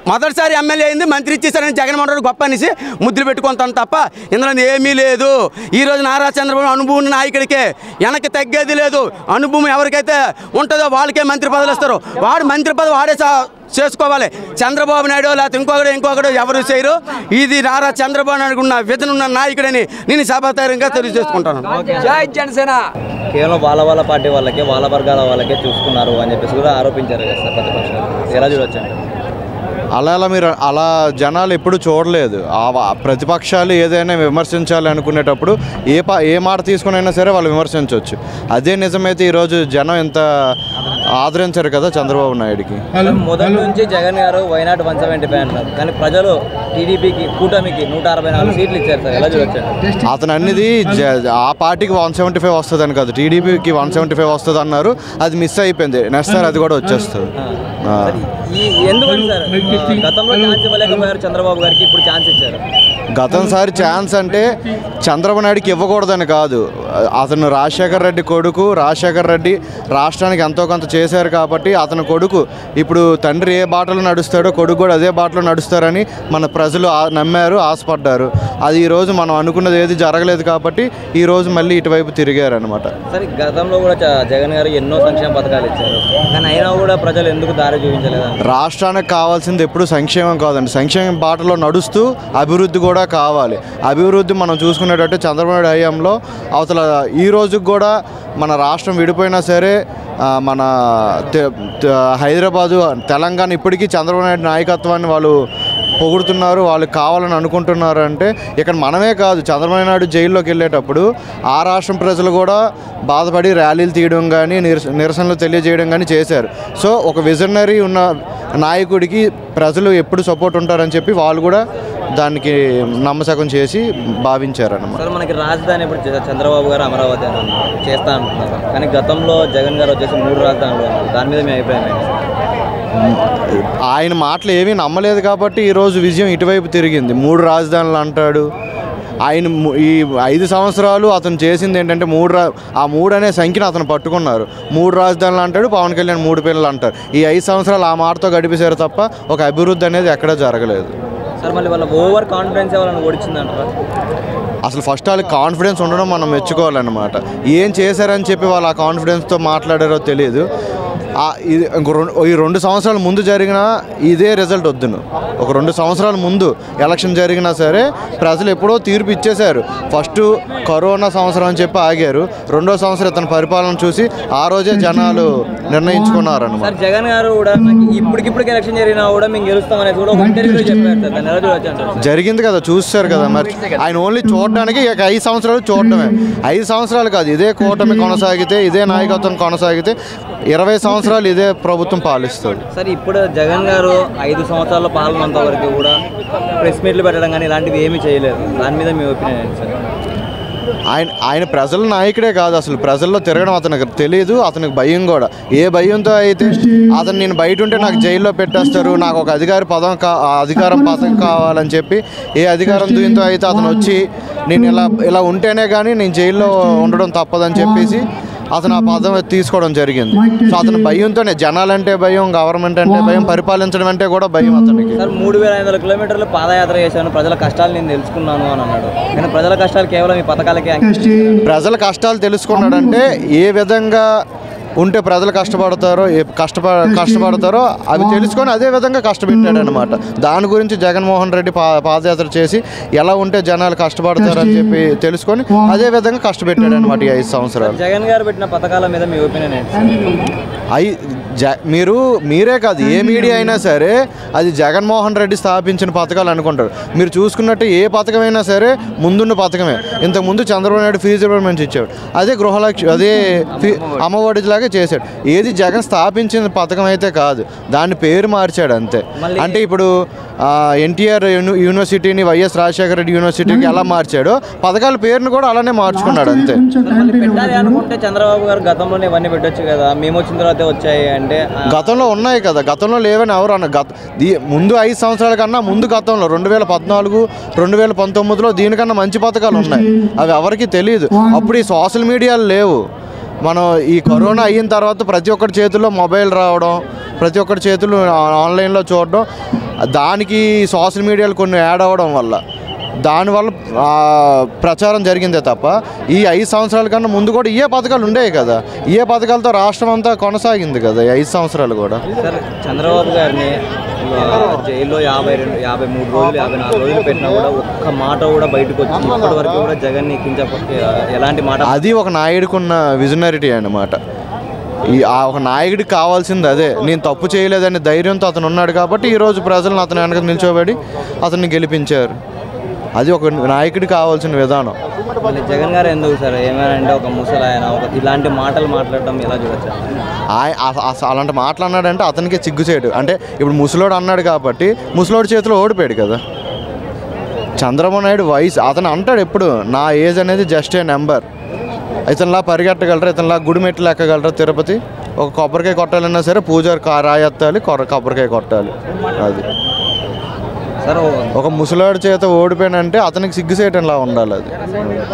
E: మొదటిసారి ఎమ్మెల్యే అయింది, మంత్రి ఇచ్చేసారని జగన్మోహన్ రెడ్డి గొప్ప అనేసి ముద్దులు పెట్టుకుంటాను తప్ప ఇందులో ఏమీ లేదు. ఈరోజు నారా చంద్రబాబు అనుభవం ఉన్న నాయకుడికే వెనక్కి తగ్గేది లేదు. అనుభవం ఎవరికైతే ఉంటుందో వాళ్ళకే మంత్రి పదవులు ఇస్తారు. వాడు మంత్రి పదవి వాడే చేసుకోవాలి. చంద్రబాబు నాయుడు లేకపోతే ఇంకొకడు ఎవరు చేయరు. ఇది నారా చంద్రబాబు నాయుడు ఉన్న విజన్ ఉన్న నాయకుడని నేను సభాతరంగా తెలియజేసుకుంటాను.
C: జై జనసేన.
B: కేవలం వాళ్ళ పార్టీ వాళ్ళకే, వాళ్ళ వర్గాల వాళ్ళకే చూసుకున్నారు అని చెప్పేసి కూడా ఆరోపించారు కదా సార్ ప్రతిపక్షాలు. ఎలా చూడొచ్చండి?
F: మీరు అలా జనాలు ఎప్పుడు చూడలేదు. ప్రతిపక్షాలు ఏదైనా విమర్శించాలి అనుకునేటప్పుడు ఏ మాట తీసుకునైనా సరే వాళ్ళు విమర్శించవచ్చు. అదే నిజమైతే ఈరోజు జనం ఎంత ఆదరించారు కదా చంద్రబాబు నాయుడుకి.
B: మొదటి నుంచి జగన్ గారు వైనాట్ 175 అన్నారు, కానీ ప్రజలు టీడీపీకి కూటమికి 164 సీట్లు ఇచ్చారు సార్, ఎలా చూడొచ్చు?
F: అతను అన్నిది ఆ పార్టీకి 175 వస్తుందని కాదు, టీడీపీకి 175 వస్తుంది అన్నారు, అది మిస్ అయిపోయింది. నెక్స్ట్ సార్ అది కూడా వచ్చేస్తుంది.
B: ఎందుకంటే సార్ గతంలో ఛాన్స్ ఇవ్వలేకపోయారు చంద్రబాబు గారికి, ఇప్పుడు ఛాన్స్ ఇచ్చారు.
F: గతంసారి ఛాన్స్ అంటే చంద్రబాబు నాయుడుకి ఇవ్వకూడదని కాదు, అతను రాజశేఖర్ రెడ్డి కొడుకు. రాజశేఖర్ రెడ్డి రాష్ట్రానికి ఎంతో కొంత చేశారు కాబట్టి అతని కొడుకు ఇప్పుడు తండ్రి ఏ బాటలో నడుస్తాడో కొడుకు కూడా అదే బాటలో నడుస్తారని మన ప్రజలు నమ్మారు, ఆశపడ్డారు. అది ఈరోజు మనం అనుకున్నది ఏది జరగలేదు కాబట్టి ఈరోజు మళ్ళీ ఇటువైపు తిరిగారు అనమాట.
B: సరే, గతంలో కూడా జగన్ గారు ఎన్నో సంక్షేమ పథకాలు ఇచ్చారు, కానీ అయినా కూడా ప్రజలు ఎందుకు దారి చూపించలేదు?
F: రాష్ట్రానికి కావాల్సింది ఎప్పుడు సంక్షేమం కాదండి, సంక్షేమం బాటలో నడుస్తూ అభివృద్ధి కూడా కావాలి. అభివృద్ధి మనం చూసుకునేటట్టు చంద్రబాబు నాయుడు హయాంలో అవతల ఈ రోజుకి కూడా మన రాష్ట్రం విడిపోయినా సరే మన హైదరాబాదు తెలంగాణ ఇప్పటికీ చంద్రబాబు నాయుడు నాయకత్వాన్ని వాళ్ళు పొగుడుతున్నారు, వాళ్ళు కావాలని అనుకుంటున్నారు. అంటే ఇక్కడ మనమే కాదు, చంద్రబాబు నాయుడు జైల్లోకి వెళ్ళేటప్పుడు ఆ రాష్ట్రం ప్రజలు కూడా బాధపడి ర్యాలీలు తీయడం కానీ నిరసనలు తెలియజేయడం కానీ చేశారు. సో ఒక విజనరీ ఉన్న నాయకుడికి ప్రజలు ఎప్పుడు సపోర్ట్ ఉంటారని చెప్పి వాళ్ళు కూడా దానికి నమ్మశకం చేసి భావించారన్నమాట.
B: సార్, మనకి రాజధాని ఇప్పుడు చంద్రబాబు గారు అమరావతి అని చేస్తా అంటున్నారు, కానీ గతంలో జగన్ గారు వచ్చేసి 3 రాజధానులు అన్నారు. దాని మీద మీ అభిప్రాయం ఏంటి?
F: ఆయన మాటలు ఏమీ నమ్మలేదు కాబట్టి ఈరోజు విజయం ఇటువైపు తిరిగింది. 3 రాజధానులు అంటాడు ఆయన. ఈ 5 సంవత్సరాలు అతను చేసింది ఏంటంటే ఆ 3 అనే సంఖ్యను అతను పట్టుకున్నారు. 3 రాజధానులు అంటాడు, పవన్ కళ్యాణ్ 3 పిల్లలు అంటారు. ఈ 5 సంవత్సరాలు ఆ మాటతో గడిపేశారు తప్ప ఒక అభివృద్ధి అనేది ఎక్కడా జరగలేదు.
B: సార్, మళ్ళీ వాళ్ళ ఓవర్ కాన్ఫిడెన్స్ వాళ్ళని ఓడించిందంటారా?
F: అసలు ఫస్ట్ వాళ్ళకి కాన్ఫిడెన్స్ ఉండడం మనం మెచ్చుకోవాలన్నమాట. ఏం చేశారని చెప్పి వాళ్ళు ఆ కాన్ఫిడెన్స్తో మాట్లాడారో తెలియదు. ఈ 2 సంవత్సరాల ముందు జరిగిన ఇదే రిజల్ట్ వద్దును. ఒక 2 సంవత్సరాల ముందు ఎలక్షన్ జరిగినా సరే ప్రజలు ఎప్పుడో తీర్పు ఇచ్చేశారు. ఫస్ట్ కరోనా సంవత్సరం అని చెప్పి ఆగారు, 2వ సంవత్సరం ఇతని పరిపాలన చూసి ఆ రోజే జనాలు నిర్ణయించుకున్నారు అన్నమాట.
B: జగన్ గారు కూడా ఇప్పటికిప్పటికి ఎలక్షన్ జరిగినా కూడా మేము గెలుస్తామనేది కూడా ఒక ఇంటర్వ్యూలో చెప్పారు.
F: జరిగింది కదా, చూస్తారు కదా. మరి ఆయన ఓన్లీ చూడడానికి 5 సంవత్సరాలు చూడటమే. 5 సంవత్సరాలు కాదు, ఇదే కూటమి కొనసాగితే, ఇదే నాయకత్వం కొనసాగితే 20 సంవత్సరాలు ఇదే ప్రభుత్వం పాలిస్తుంది.
B: సరే, ఇప్పుడు జగన్ గారు 5 సంవత్సరాల పాలనంత వరకు కూడా ప్రెస్ మీట్లు పెట్టడం కానీ ఇలాంటివి ఏమీ చేయలేదు. దాని మీద మీ ఒపీనియన్ ఏంటి సార్?
F: ఆయన ప్రజల నాయకుడే కాదు, అసలు ప్రజల్లో తిరగడం అతనికి తెలియదు. అతనికి భయం కూడా. ఏ భయంతో అయితే అతను నేను బయట ఉంటే నాకు జైల్లో పెట్టేస్తారు, నాకు ఒక అధికారం పదం కావాలని చెప్పి ఏ అధికారం దీంతో అయితే అతను వచ్చి నేను ఇలా ఉంటేనే కానీ నేను జైల్లో ఉండడం తప్పదని చెప్పేసి అతను ఆ పదం తీసుకోవడం జరిగింది. సో అతను భయంతోనే, జనాలంటే భయం, గవర్నమెంట్ అంటే భయం, పరిపాలించడం అంటే కూడా భయం అతనికి.
B: సార్, 3500 కిలోమీటర్లు పాదయాత్ర చేశాను, ప్రజల కష్టాలు నేను తెలుసుకున్నాను అని అన్నాడు. కానీ ప్రజల కష్టాలు కేవలం ఈ పథకాలకే.
F: ప్రజల కష్టాలు తెలుసుకున్నాడంటే ఏ విధంగా ఉంటే ప్రజలు కష్టపడతారో అవి తెలుసుకొని అదే విధంగా కష్టపెట్టాడు అనమాట. దాని గురించి జగన్మోహన్ రెడ్డి పాదయాత్ర చేసి ఎలా ఉంటే జనాలు కష్టపడతారని చెప్పి తెలుసుకొని అదే విధంగా కష్టపెట్టాడు అనమాట ఈ 5 సంవత్సరాలు.
B: జగన్ గారు పెట్టిన పథకాల మీద మీ ఒపీనియన్ ఏంటి?
F: మీరే కాదు, ఏ మీడియా అయినా సరే అది జగన్మోహన్ రెడ్డి స్థాపించిన పథకాలు అనుకుంటారు. మీరు చూసుకున్నట్టు ఏ పథకమైనా సరే ముందున్న పథకమే. ఇంతకుముందు చంద్రబాబు నాయుడు ఫీజు రియంబర్స్మెంట్ ఇచ్చాడు, అదే గృహలక్ష్మి, అదే అమ్మఒడిలాగా చేశాడు. ఏది జగన్ స్థాపించిన పథకం అయితే కాదు, దాని పేరు మార్చాడు అంతే. అంటే ఇప్పుడు ఎన్టీఆర్ యూనివర్సిటీని వైఎస్ రాజశేఖర రెడ్డి యూనివర్సిటీకి ఎలా మార్చాడో పథకాల పేరును కూడా అలానే మార్చుకున్నాడు అంతే.
B: పెట్టాలి అనుకుంటే చంద్రబాబు గారు గతంలోనే ఇవన్నీ పెట్టొచ్చు కదా, మేము వచ్చిన తర్వాత వచ్చాయి అంటే.
F: గతంలో ఉన్నాయి కదా, గతంలో లేవని ఎవరు అన్న. ముందు 5 సంవత్సరాల కన్నా ముందు గతంలో 2014, 2019లో దీనికన్నా మంచి పథకాలు ఉన్నాయి. అవి ఎవరికి తెలియదు. అప్పుడు ఈ సోషల్ మీడియాలు లేవు. మనం ఈ కరోనా అయిన తర్వాత ప్రతి ఒక్కరి చేతుల్లో మొబైల్ రావడం, ప్రతి ఒక్కరి చేతులు ఆన్లైన్లో చూడడం, దానికి సోషల్ మీడియాలు కొన్ని యాడ్ అవ్వడం వల్ల దానివల్ల ప్రచారం జరిగిందే తప్ప ఈ 5 సంవత్సరాల కన్నా ముందు కూడా ఏ పథకాలు ఉండేవి కదా. ఏ పథకాలతో రాష్ట్రం అంతా కొనసాగింది కదా ఈ 5 సంవత్సరాలు కూడా.
B: సార్, చంద్రబాబు గారిని జైల్లో 53 రోజులు 54 రోజులు పెట్టినా కూడా ఒక్క మాట కూడా బయటకు వచ్చి ఇప్పటి వరకు కూడా జగన్ ఎలాంటి మాట.
F: అది ఒక నాయుడుకున్న విజనరిటీ అన్నమాట. ఒక నాయకుడికి కావాల్సింది అదే. నేను తప్పు చేయలేదని ధైర్యంతో అతను ఉన్నాడు కాబట్టి ఈరోజు ప్రజలను అతను వెనక నిల్చోబడి అతన్ని గెలిపించారు. అది ఒక నాయకుడికి కావాల్సిన విధానం.
B: జగన్ గారు ఎందుకు సార్ ఏమైనా ఒక ముసలాయన ఇలాంటి మాటలు మాట్లాడటం ఎలా చూడొచ్చు?
F: అలాంటి మాట్లాడినాడంటే అతనికి సిగ్గుచేటు. అంటే ఇప్పుడు ముసలోడు అన్నాడు కాబట్టి ముసలోడు చేతిలో ఓడిపోయాడు కదా. చంద్రబాబు నాయుడు వయసు అతను అంటాడు ఎప్పుడు, నా ఏజ్ అనేది జస్ట్ ఏ నెంబర్. ఇతనిలా పరిగెట్టగలరా, ఇతనిలా గుడి మెట్లు ఎక్కగలరా తిరుపతి? ఒక కొబ్బరికాయ కొట్టాలన్నా సరే పూజారి రాయెత్తాలి, కొబ్బరికాయ కొట్టాలి. అది
B: సార్
F: ఒక ముసలాడి చేత ఓడిపోయినంటే అతనికి సిగ్గుసేయటంలా ఉండాలి. అది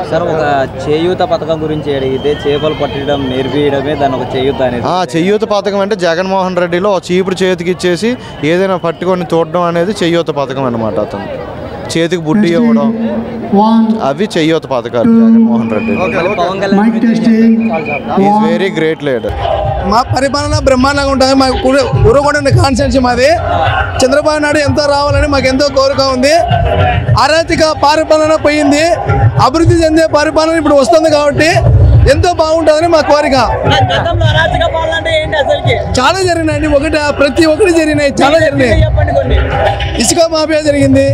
B: సార్ ఒక చేయూత పథకం గురించి అడిగితే చేపలు పట్టడం నేర్పియడమే దాని ఒక చేయూత అనేది.
F: చేయూత పథకం అంటే జగన్మోహన్ రెడ్డిలో చీపురు చేతికి ఇచ్చేసి ఏదైనా పట్టుకొని చూడడం అనేది చేయూత పథకం అన్నమాట. అతను చేతికి బుడ్డి ఇవ్వడం అవి చేయూత పథకాలు Jaganmohan Reddy.
B: Pawan Kalyan
F: is very great leader.
G: మా పరిపాలన బ్రహ్మాండంగా ఉంటుంది. మాకు ఉరగొండ కాన్స్టిట్యున్సీ మాది. చంద్రబాబు నాయుడు ఎంతో రావాలని మాకు ఎంతో కోరిక ఉంది. అరాచక పరిపాలన పోయింది, అభివృద్ధి చెందే పరిపాలన ఇప్పుడు వస్తుంది కాబట్టి ఎంతో బాగుంటుందని మా కోరిక. చాలా జరిగినాయండి, ప్రతి ఒక్కటి జరిగినాయి, చాలా జరిగినాయి. ఇసుక మాఫియా జరిగింది,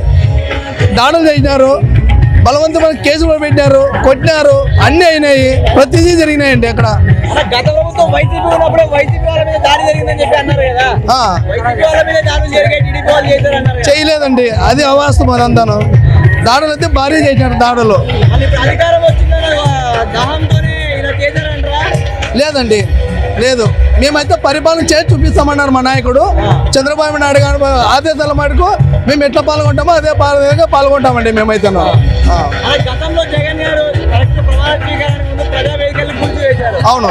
G: దాడులు చేసినారు, బలవంతమైన కేసులు పెట్టినారు, కొట్టినారు, అన్నీ అయినాయి, ప్రతిదీ జరిగినాయండి. అక్కడ చేయలేదండి, అది అవాస్తవం. అదంతాను దాడులు అయితే భారీ చేసినారు. దాడులు లేదండి, లేదు. మేమైతే పరిపాలన చేసి చూపిస్తామన్నారు మా నాయకుడు చంద్రబాబు నాయుడు గారి ఆదేశాల మటుకు మేము ఎట్లా పాల్గొంటామో అదే పాల్గొంటామండి మేమైతే. అవును,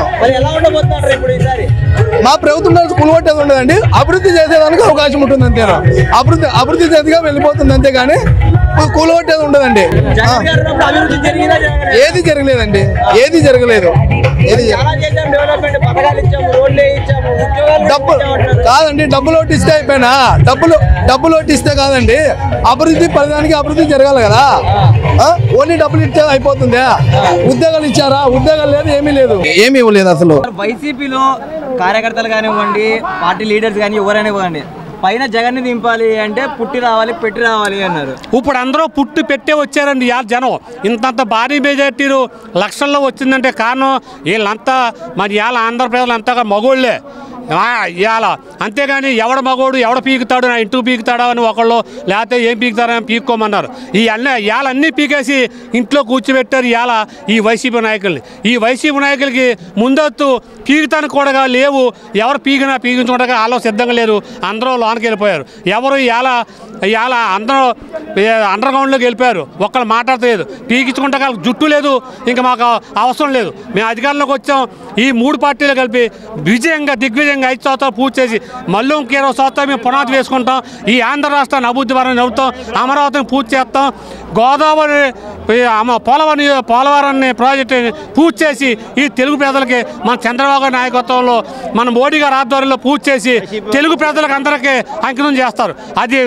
G: మా ప్రభుత్వం కూలగొట్టేది ఉండదండి, అభివృద్ధి చేసేదానికి అవకాశం ఉంటుంది అంతేనా. అభివృద్ధి చేతిగా వెళ్ళిపోతుంది అంతేగాని కూలగొట్టేది ఉండదండి. ఏది జరగలేదండి, ఏది జరగలేదు. కాదండి, డబ్బులు ఓటిస్తే అయిపోయినా, డబ్బులు ఓటిస్తే కాదండి, అభివృద్ధి ప్రధానికి అభివృద్ధి జరగాలి కదా. ఓన్లీ డబ్బులు ఇచ్చే అయిపోతుందా? ఉద్యోగాలు ఇచ్చారా? ఉద్యోగాలు లేదు, ఏమీ లేదు, ఏమీ ఇవ్వలేదు అసలు.
B: వైసీపీలో కార్యకర్తలు కానివ్వండి, పార్టీ లీడర్స్ కానీ ఎవరైనా ఇవ్వండి, పైన జగన్ని దింపాలి అంటే పుట్టి రావాలి, పెట్టి రావాలి అన్నారు.
H: ఇప్పుడు అందరూ పుట్టి పెట్టే వచ్చారండి. ఇవాళ జనం ఇంతంత భారీ మెజార్టీలు లక్షల్లో వచ్చిందంటే కారణం వీళ్ళంతా మరి ఇవాళ ఆంధ్రప్రదేశ్లో అంతగా మగోళ్ళే ఇవాళ. అంతేగాని ఎవడ మగోడు ఎవడ పీకుతాడు, నా ఇంటికి పీకుతాడా అని ఒకళ్ళు, లేకపోతే ఏం పీకుతారని పీక్కోమన్నారు. ఇవాళ అన్నీ పీకేసి ఇంట్లో కూర్చోబెట్టారు ఇవాళ ఈ వైసీపీ నాయకుల్ని. ఈ వైసీపీ నాయకులకి ముందొత్తు పీకుతానికి కూడా లేవు. ఎవరు పీకించుకోవడానికి వాళ్ళు సిద్ధంగా లేరు, అందరూ లోనికి వెళ్ళిపోయారు. ఎవరు ఇవాళ అందరూ అండర్ గ్రౌండ్లోకి వెళ్ళిపోయారు. ఒక్కళ్ళు మాట్లాడలేదు, పీకించుకుంటే వాళ్ళకి జుట్టు లేదు, ఇంకా మాకు అవసరం లేదు. మేము అధికారంలోకి వచ్చాం, ఈ మూడు పార్టీలు కలిపి దిగ్విజయంగా 5 సంవత్సరాలు పూర్తి చేసి మళ్ళీ 20 సంవత్సరాలు మేము పునాది వేసుకుంటాం. ఈ ఆంధ్ర రాష్ట్రాన్ని అభివృద్ధి పరంగా నవ్వుతాం, అమరావతిని పూర్తి చేస్తాం, గోదావరి పోలవరాన్ని ప్రాజెక్టుని పూర్తి చేసి ఈ తెలుగు ప్రజలకి మన చంద్రబాబు గారి నాయకత్వంలో మన మోడీ గారి ఆధ్వర్యంలో పూర్తి చేసి తెలుగు ప్రజలకు అందరికీ అంకితం చేస్తారు. అది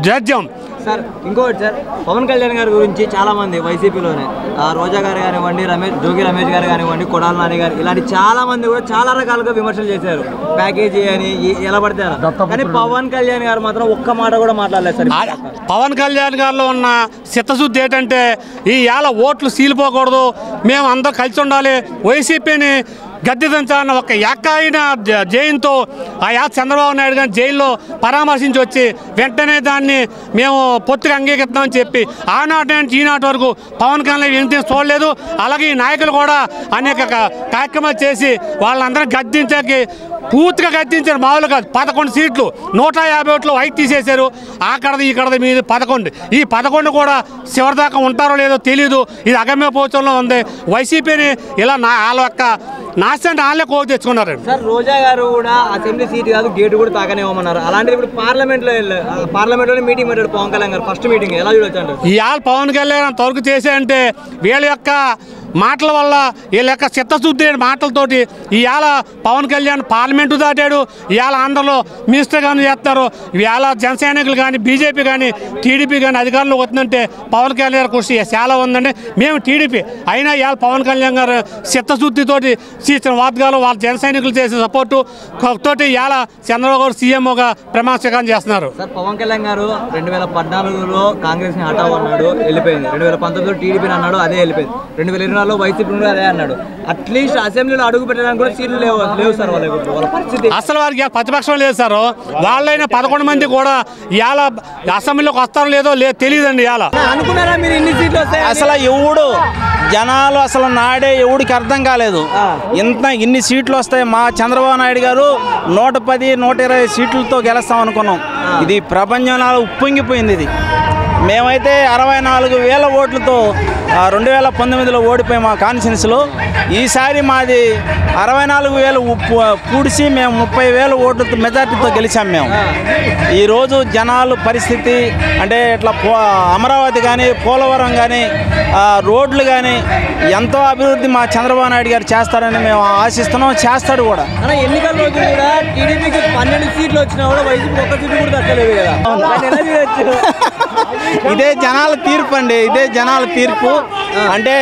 H: జడ్జం.
B: సార్ ఇంకోటి సార్, పవన్ కళ్యాణ్ గారి గురించి చాలామంది వైసీపీలోనే రోజా గారు కానివ్వండి, జోగి రమేష్ గారు కానివ్వండి, కొడాల నాని గారు, ఇలాంటి చాలా మంది కూడా చాలా రకాలుగా విమర్శలు చేశారు. ప్యాకేజీ అని ఎలా పడతారు, కానీ పవన్ కళ్యాణ్ గారు మాత్రం ఒక్క మాట కూడా మాట్లాడలేదు సార్.
H: పవన్ కళ్యాణ్ గారిలో ఉన్న చిత్తశుద్ధి ఏంటంటే ఈ ఏళ్ళ ఓట్లు సీలిపోకూడదు, మేము అందరూ కలిసి ఉండాలి, వైసీపీని గద్దెదించాలన్న ఒక ఏకాయిన జయంతో చంద్రబాబు నాయుడు గారిని జైల్లో పరామర్శించి వచ్చి వెంటనే దాన్ని మేము పొత్తుగా అంగీకరిస్తామని చెప్పి ఆనాటి నుంచి ఈనాటి వరకు పవన్ కళ్యాణ్ ఏం చూడలేదు. అలాగే ఈ నాయకులు కూడా అనేక కార్యక్రమాలు చేసి వాళ్ళందరూ గద్దించకి పూర్తిగా గద్దించారు. మామూలు కాదు, 11 సీట్లు 150 ఓట్లు వైట్ తీసేశారు. అక్కడది ఇక్కడది మీద 11. ఈ 11 కూడా చివరిదాకా ఉంటారో లేదో తెలియదు. ఇది అగమ్య పోచంలో ఉంది. వైసీపీని ఇలా వాళ్ళ యొక్క నాశనాన్ని వాళ్ళే కోరు తెచ్చుకున్నారండి.
B: సార్ రోజా గారు కూడా అసెంబ్లీ సీట్ కాదు గేటు కూడా తాకనేమన్నారు. అలాంటిది ఇప్పుడు పార్లమెంట్లోనే మీటింగ్ పెట్టాడు పవన్ కళ్యాణ్ గారు, ఫస్ట్ మీటింగ్ ఎలా చూడొచ్చు అంటారు?
H: ఇవాళ పవన్ కళ్యాణ్ అంతవరకు చేశాయంటే వీళ్ళ యొక్క మాటల వల్ల వీళ్ళ యొక్క చిత్తశుద్ధి మాటలతోటి ఇవాళ పవన్ కళ్యాణ్ పార్లమెంటు దాటాడు. ఇవాళ ఆంధ్రలో మినిస్టర్ కానీ చేస్తారు. ఇవాళ జనసైనికులు కానీ బీజేపీ కానీ టీడీపీ కానీ అధికారంలో వస్తుందంటే పవన్ కళ్యాణ్ కృషి చాలా ఉందండి. మేము టీడీపీ అయినా ఇవాళ పవన్ కళ్యాణ్ గారు చిత్తశుద్ధితోటి చేసిన వాగ్దాలు వాళ్ళ జనసైనికులు చేసిన సపోర్టు తోటి ఇవాళ చంద్రబాబు గారు సీఎంగా ప్రమాణ స్వీకారం చేస్తున్నారు.
B: సార్ పవన్ కళ్యాణ్ గారు 2014లో కాంగ్రెస్ని హఠావ్ అన్నాడు, వెళ్ళిపోయింది. 2019లో టీడీపీని అన్నాడు, అదే వెళ్ళిపోయింది. 2024లో వైసీపీ అదే అన్నాడు. అట్లీస్ట్ అసెంబ్లీలో అడుగు పెట్టడానికి కూడా సీట్లు లేవు సార్ వాళ్ళ పరిస్థితి.
H: అసలు వారికి ప్రతిపక్షం లేదు సార్. వాళ్ళైనా 11 మంది కూడా ఇవాళ అసెంబ్లీలోకి వస్తారో లేదో తెలియదండి. ఇవాళ
B: అనుకున్నారా మీరు ఇన్ని సీట్లు వస్తాయి?
I: అసలు ఎవడు జనాలు అసలు నాడే ఎవడికి అర్థం కాలేదు. ఇన్ని సీట్లు వస్తాయి. మా చంద్రబాబు నాయుడు గారు 110, 120 సీట్లతో గెలుస్తాం అనుకున్నాం. ఇది ప్రపంచంలో ఉప్పొంగిపోయింది. ఇది మేమైతే 64,000 ఓట్లతో 2019లో ఓడిపోయి మా కాన్స్టిట్యున్సీలో. ఈసారి మాది 64,000 కూడిసి మేము 30,000 ఓట్లతో మెజార్టీతో గెలిచాం మేము. ఈరోజు జనాలు పరిస్థితి అంటే ఇట్లా అమరావతి కానీ పోలవరం కానీ రోడ్లు కానీ ఎంతో అభివృద్ధి మా చంద్రబాబు నాయుడు గారు చేస్తారని మేము ఆశిస్తున్నాం. చేస్తాడు కూడా.
B: ఎన్నికల రోజు కూడా టీడీపీకి 12 సీట్లు వచ్చినా కూడా వైసీపీ ఒక్క సీటు కూడా దక్కలేదు కదా.
I: ఇదే జనాల తీర్పు అండి. ఇదే జనాల తీర్పు. అంటే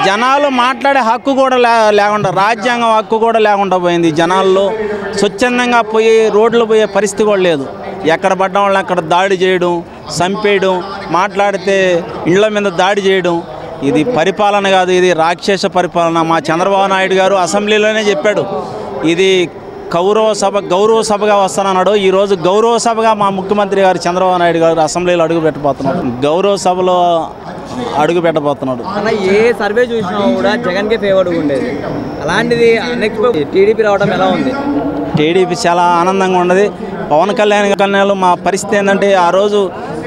I: జనాలు మాట్లాడే హక్కు కూడా లేకుండా, రాజ్యాంగం హక్కు కూడా లేకుండా పోయింది. జనాల్లో స్వచ్ఛందంగా పోయి రోడ్లు పోయే పరిస్థితి కూడా లేదు. ఎక్కడ పడ్డ వాళ్ళని అక్కడ దాడి చేయడం, చంపేయడం, మాట్లాడితే ఇళ్ల మీద దాడి చేయడం. ఇది పరిపాలన కాదు, ఇది రాక్షస పరిపాలన. మా చంద్రబాబు నాయుడు గారు అసెంబ్లీలోనే చెప్పాడు, ఇది గౌరవ సభగా వస్తానన్నాడు. ఈరోజు గౌరవ సభగా మా ముఖ్యమంత్రి గారు చంద్రబాబు నాయుడు గారు అసెంబ్లీలో అడుగు పెట్టబోతున్నాడు. గౌరవ సభలో అడుగు పెట్టబోతున్నాడు.
B: ఏ సర్వే చూసినా కూడా జగన్కే ఫేవర్గా ఉండేది. అలాంటిది నెక్స్ట్ టీడీపీ రావడం ఎలా ఉంది?
I: టీడీపీ చాలా ఆనందంగా ఉన్నది. పవన్ కళ్యాణ్ గారు మా పరిస్థితి ఏంటంటే, ఆ రోజు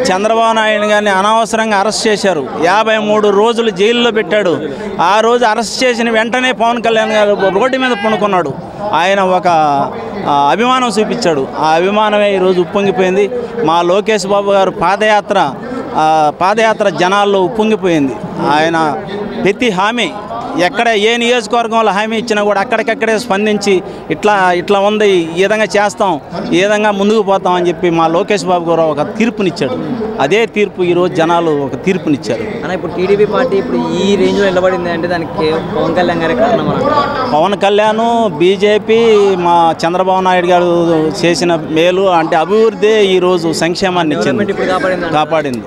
I: చంద్రబాబు నాయుడు గారిని అనవసరంగా అరెస్ట్ చేశారు. 53 రోజులు జైల్లో పెట్టాడు. ఆ రోజు అరెస్ట్ చేసిన వెంటనే పవన్ కళ్యాణ్ గారు రోడ్డు మీద పడుకున్నాడు. ఆయన ఒక అభిమానం చూపించాడు. ఆ అభిమానమే ఈరోజు ఉప్పొంగిపోయింది. మా లోకేష్ బాబు గారు పాదయాత్ర జనాల్లో ఉప్పొంగిపోయింది. ఆయన ప్రతి హామీ ఎక్కడ ఏ నియోజకవర్గంలో హామీ ఇచ్చినా కూడా అక్కడికక్కడే స్పందించి ఇట్లా ఉంది, ఈ విధంగా చేస్తాం, ఈ విధంగా ముందుకు పోతాం అని చెప్పి మా లోకేష్ బాబు గారు ఒక తీర్పునిచ్చాడు. అదే తీర్పు ఈరోజు జనాలు ఒక తీర్పునిచ్చారు.
B: అన్న ఇప్పుడు టీడీపీ పార్టీ ఇప్పుడు ఈ రేంజ్లో నిలబడింది అంటే దానికి పవన్ కళ్యాణ్ గారే కారణం.
I: పవన్ కళ్యాణ్, బీజేపీ, మా చంద్రబాబు నాయుడు గారు చేసిన మేలు అంటే అభివృద్ధి ఈరోజు సంక్షేమాన్ని ఇచ్చింది, కాపాడింది.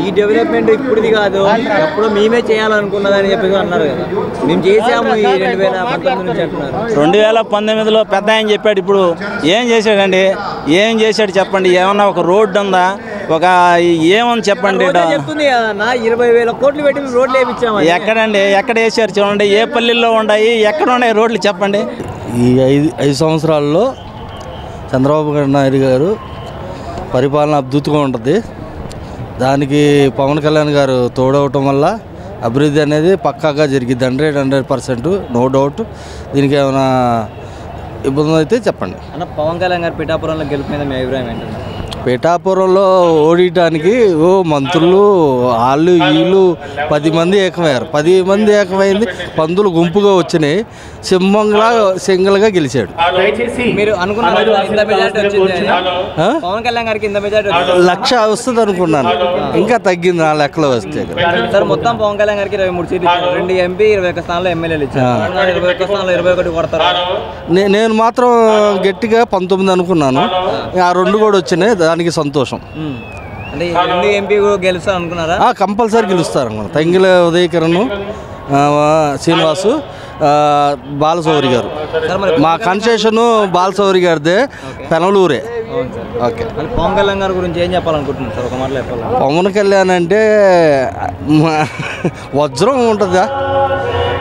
B: ఈ డెవలప్మెంట్ ఇప్పుడుది కాదు, ఎప్పుడు మేమే చేయాలనుకున్నదని చెప్పేసి అన్నారు కదా. మేము చేసాము ఈ 2019 నుంచి అంటున్నారు.
I: 2019లో పెద్ద ఆయన చెప్పాడు. ఇప్పుడు ఏం చేశాడండి? ఏం చేశాడు చెప్పండి? ఏమన్నా ఒక రోడ్డు ఉందా? ఒక ఏమని చెప్పండి?
B: చెప్తుంది కదన్నా, 20,000 కోట్లు పెట్టి రోడ్లు వేయించాము.
I: ఎక్కడండి? ఎక్కడ వేసారు చూడండి. ఏ పల్లెల్లో ఉన్నాయి? ఎక్కడ ఉన్నాయి రోడ్లు చెప్పండి?
J: ఈ 5 సంవత్సరాల్లో చంద్రబాబు నాయుడు గారు పరిపాలన అద్భుతంగా ఉంటుంది. దానికి పవన్ కళ్యాణ్ గారు తోడవటం వల్ల అభివృద్ధి అనేది పక్కాగా జరిగింది. 100% నో డౌట్. దీనికి ఏమైనా ఇబ్బంది అయితే చెప్పండి.
B: అన్న పవన్ కళ్యాణ్ గారు పిఠాపురంలో గెలుపు మీద మీ అభిప్రాయం ఏంటంటే?
J: పిఠాపురంలో ఓడియటానికి మంత్రులు వాళ్ళు వీళ్ళు 10 మంది ఏకమయ్యారు. 10 మంది ఏకమైంది, పందులు గుంపుగా వచ్చినాయి. సింగల్గా గెలిచాడు.
B: మీరు అనుకున్నారు పవన్ కళ్యాణ్ గారికి ఇంత మెజారిటీ
J: 1,00,000 వస్తుంది అనుకున్నాను. ఇంకా తగ్గింది నా లెక్కలో వస్తే.
B: సార్ మొత్తం పవన్ కళ్యాణ్ గారికి 23 సీట్లు ఇచ్చారు. 2 ఎంపీ 21 స్థానాల్లో ఎమ్మెల్యేలు ఇచ్చారు. 21 స్థానాల్లో 21 కొడతారు.
J: నేను మాత్రం గట్టిగా 19 అనుకున్నాను. ఆ 2 కూడా వచ్చినాయి. దానికి సంతోషం.
B: అంటే 2 ఎంపీ గెలుస్తారు అనుకున్నారా?
J: కంపల్సరీ గెలుస్తారు అనుకున్నాను. తంగిల ఉదయకిరణ్, శ్రీనివాసు, బాలసౌరి గారు. మా కన్సెషన్ బాలసౌరి గారిదే, పెనలూరే. ఓకే.
B: పవన్ కళ్యాణ్ గారి గురించి ఏం చెప్పాలనుకుంటున్నారు సార్? ఒక మాటలో చెప్పాలి.
J: పవన్ కళ్యాణ్ అంటే వజ్రం ఉంటుందా?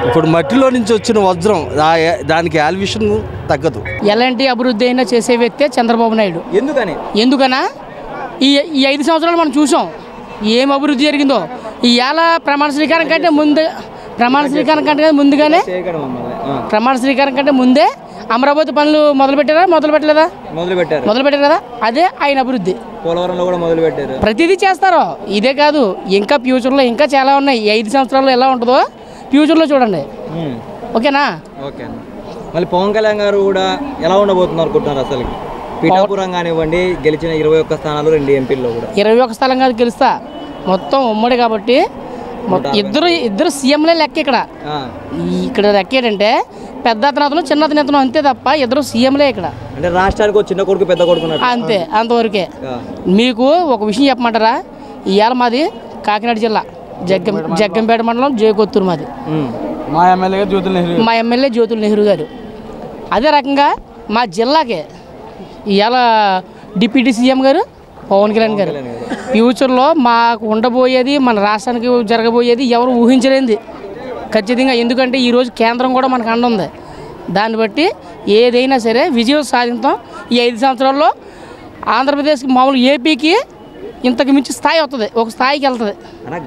J: ఇప్పుడు మట్టిలో నుంచి వచ్చిన వజ్రం, దానికి ఆల్విషన్ తగ్గదు.
K: ఎలాంటి అభివృద్ధి అయినా చేసే వ్యక్తే చంద్రబాబు నాయుడు. ఎందుకనా ఈ 5 సంవత్సరాలు మనం చూసాం ఏం అభివృద్ధి జరిగిందో. ఇవాళ ప్రమాణ స్వీకారం కంటే ముందే అమరావతి పనులు మొదలు పెట్టారు కదా. అదే ఆయన అభివృద్ధి.
B: పోలవరంలో కూడా మొదలు పెట్టారు.
K: ప్రతిదీ చేస్తారు. ఇదే కాదు, ఇంకా ఫ్యూచర్లో ఇంకా చాలా ఉన్నాయి. 5 సంవత్సరాల్లో ఎలా ఉంటుందో ఫ్యూచర్లో చూడండి. ఓకేనా?
B: ఓకే. మళ్ళీ పవన్ కళ్యాణ్ గారు కూడా ఎలా ఉండబోతున్నారు అనుకుంటున్నారు? అసలు పిఠాపురం కానివ్వండి, గెలిచిన 21 స్థానాలు 2 ఎంపీల్లో కూడా
K: 21 స్థలం కాదు గెలుస్తా, మొత్తం ఉమ్మడి కాబట్టి ఇద్దరు సీఎంలే లెక్క ఇక్కడ లెక్క ఏంటంటే పెద్ద అతను చిన్న అతను అంతే తప్ప ఇద్దరు సీఎంలే ఇక్కడ.
B: అంటే రాష్ట్రానికి చిన్న కొడుకు పెద్ద కొడుకు
K: అంతే, అంతవరకే. మీకు ఒక విషయం చెప్పమంటారా? ఇవాళ మాది కాకినాడ జిల్లా జగ్గంపేట మండలం జయకొత్తూరు మాది.
J: మా ఎమ్మెల్యే జ్యోతుల నెహ్రూ గారు.
K: అదే రకంగా మా జిల్లాకే ఇవాళ డిప్యూటీ సీఎం గారు పవన్ కళ్యాణ్ గారు. ఫ్యూచర్లో మాకు ఉండబోయేది, మన రాష్ట్రానికి జరగబోయేది ఎవరు ఊహించలేంది ఖచ్చితంగా. ఎందుకంటే ఈరోజు కేంద్రం కూడా మనకు అండ ఉంది. దాన్ని బట్టి ఏదైనా సరే విజయం సాధిస్తాం. ఈ 5 సంవత్సరాల్లో ఆంధ్రప్రదేశ్కి మామూలు ఏపీకి ఇంతకు మించి స్థాయి వస్తుంది, ఒక స్థాయికి వెళ్తుంది.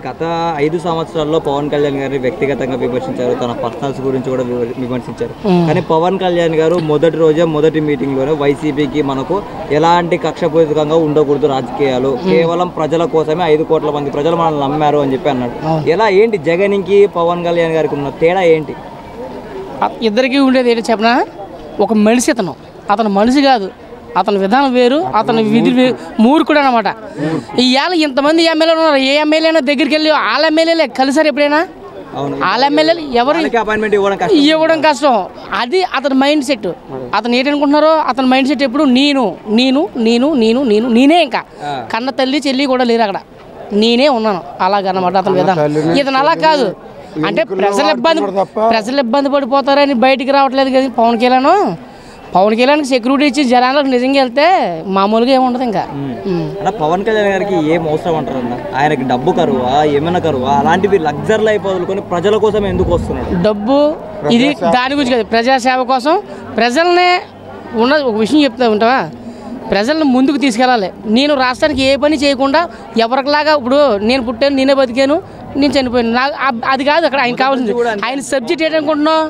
B: గత 5 సంవత్సరాల్లో పవన్ కళ్యాణ్ గారిని వ్యక్తిగతంగా విమర్శించారు, తన పర్సనల్స్ గురించి కూడా విమర్శించారు. కానీ పవన్ కళ్యాణ్ గారు మొదటి రోజే మొదటి మీటింగ్లోనే వైసీపీకి మనకు ఎలాంటి కక్షపూరితంగా ఉండకూడదు రాజకీయాలు, కేవలం ప్రజల కోసమే 5 కోట్ల మంది ప్రజలు మనల్ని నమ్మారు అని చెప్పి అన్నాడు. ఎలా ఏంటి జగన్కి పవన్ కళ్యాణ్ గారికి ఉన్న తేడా ఏంటి?
K: ఇద్దరికి ఉండేది ఏంటి చెప్పనా? ఒక మనిషి అతను మనిషి కాదు, అతని విధానం వేరు, అతని విధి మూర్ఖుడు అనమాట. ఇవాళ ఇంతమంది ఎమ్మెల్యేలు ఉన్నారు, ఏ ఎమ్మెల్యే అయినా దగ్గరికి వెళ్ళి వాళ్ళ ఎమ్మెల్యేలే కలిసారు ఎప్పుడైనా? వాళ్ళ ఎమ్మెల్యేలు ఎవరు ఇవ్వడం కష్టం. అది అతని మైండ్ సెట్. అతను ఏంటనుకుంటున్నారో అతని మైండ్ సెట్ ఎప్పుడు నేను నేను నేను నేను నేను నేనే, ఇంకా కన్న తల్లి చెల్లి కూడా లేరు అక్కడ, నేనే ఉన్నాను అలాగన్నమాట అతని విధానం. ఇతను అలా కాదు. అంటే ప్రజలు ఇబ్బంది పడిపోతారని బయటికి రావట్లేదు కదా పవన్ కళ్యాణ్కి సెక్యూరిటీ ఇచ్చి జనాలకు నిజంగా వెళ్తే మామూలుగా ఏముండదు. ఇంకా
B: పవన్ కళ్యాణ్ గారికి ఏం అవసరం అంటారు అన్న? ఆయనకి డబ్బు కరువా, ఏమైనా కరువా? అలాంటివి లగ్జరీ లైఫ్ వదులుకొని ప్రజల కోసం ఎందుకు వస్తున్నాడు?
K: డబ్బు ఇది దాని గురించి కాదు, ప్రజాసేవ కోసం ప్రజలనే ఉన్న ఒక విషయం చెప్తా ఉంటావా, ప్రజలను ముందుకు తీసుకెళ్ళాలి. నేను రాష్ట్రానికి ఏ పని చేయకుండా ఎవరికిలాగా ఇప్పుడు నేను పుట్టాను, నేనే బతికాను, నేను చనిపోయాను, నాకు అది కాదు అక్కడ ఆయన కావాల్సింది. ఆయన సబ్జెక్ట్ ఏంటనుకుంటున్నావు?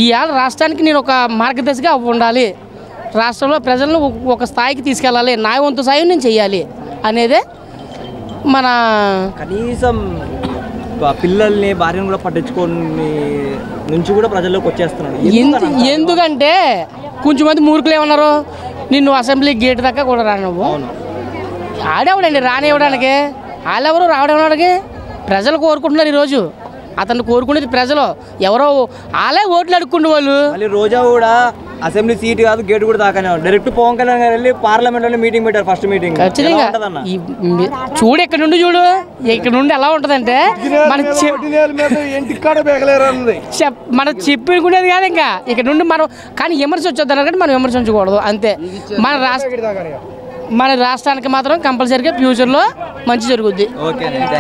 K: ఇవాళ రాష్ట్రానికి నేను ఒక మార్గదర్శిగా ఉండాలి, రాష్ట్రంలో ప్రజలను ఒక స్థాయికి తీసుకెళ్ళాలి, నా వంతు సాయం నేను చెయ్యాలి అనేదే మన.
B: కనీసం పిల్లల్ని భార్యను కూడా పట్టించుకొని నుంచి కూడా ప్రజల్లోకి వచ్చేస్తున్నాడు.
K: ఎందుకంటే కొంచెం మంది మూర్ఖులు ఏమన్నారు, నిన్ను అసెంబ్లీ గేట్ దాకా కూడా రానివ్వు. ఆడేవాడండి రానివ్వడానికి, వాళ్ళెవరు రావడానికి? ప్రజలు కోరుకుంటున్నారు ఈరోజు, అతన్ని కోరుకునేది ప్రజలు. ఎవరో వాళ్ళే ఓట్లు అడుక్కుండే వాళ్ళు.
B: రోజా కూడా అసెంబ్లీ సీట్ కాదు గేట్ కూడా దాకానే డైరెక్ట్ పవన్ కళ్యాణ్ గారు వెళ్ళి పార్లమెంట్లో మీటింగ్ పెట్టారు, ఫస్ట్ మీటింగ్.
K: ఖచ్చితంగా చూడు, ఇక్కడ నుండి చూడు, ఇక్కడ నుండి ఎలా ఉంటుందంటే మనం చెప్పుకునేది కాదు ఇంకా ఇక్కడ నుండి మనం. కానీ విమర్శ వచ్చేద్దాం కానీ మనం విమర్శించకూడదు అంతే. మన రాష్ట్రానికి మాత్రం కంపల్సరీగా ఫ్యూచర్లో మంచి జరుగుద్ది.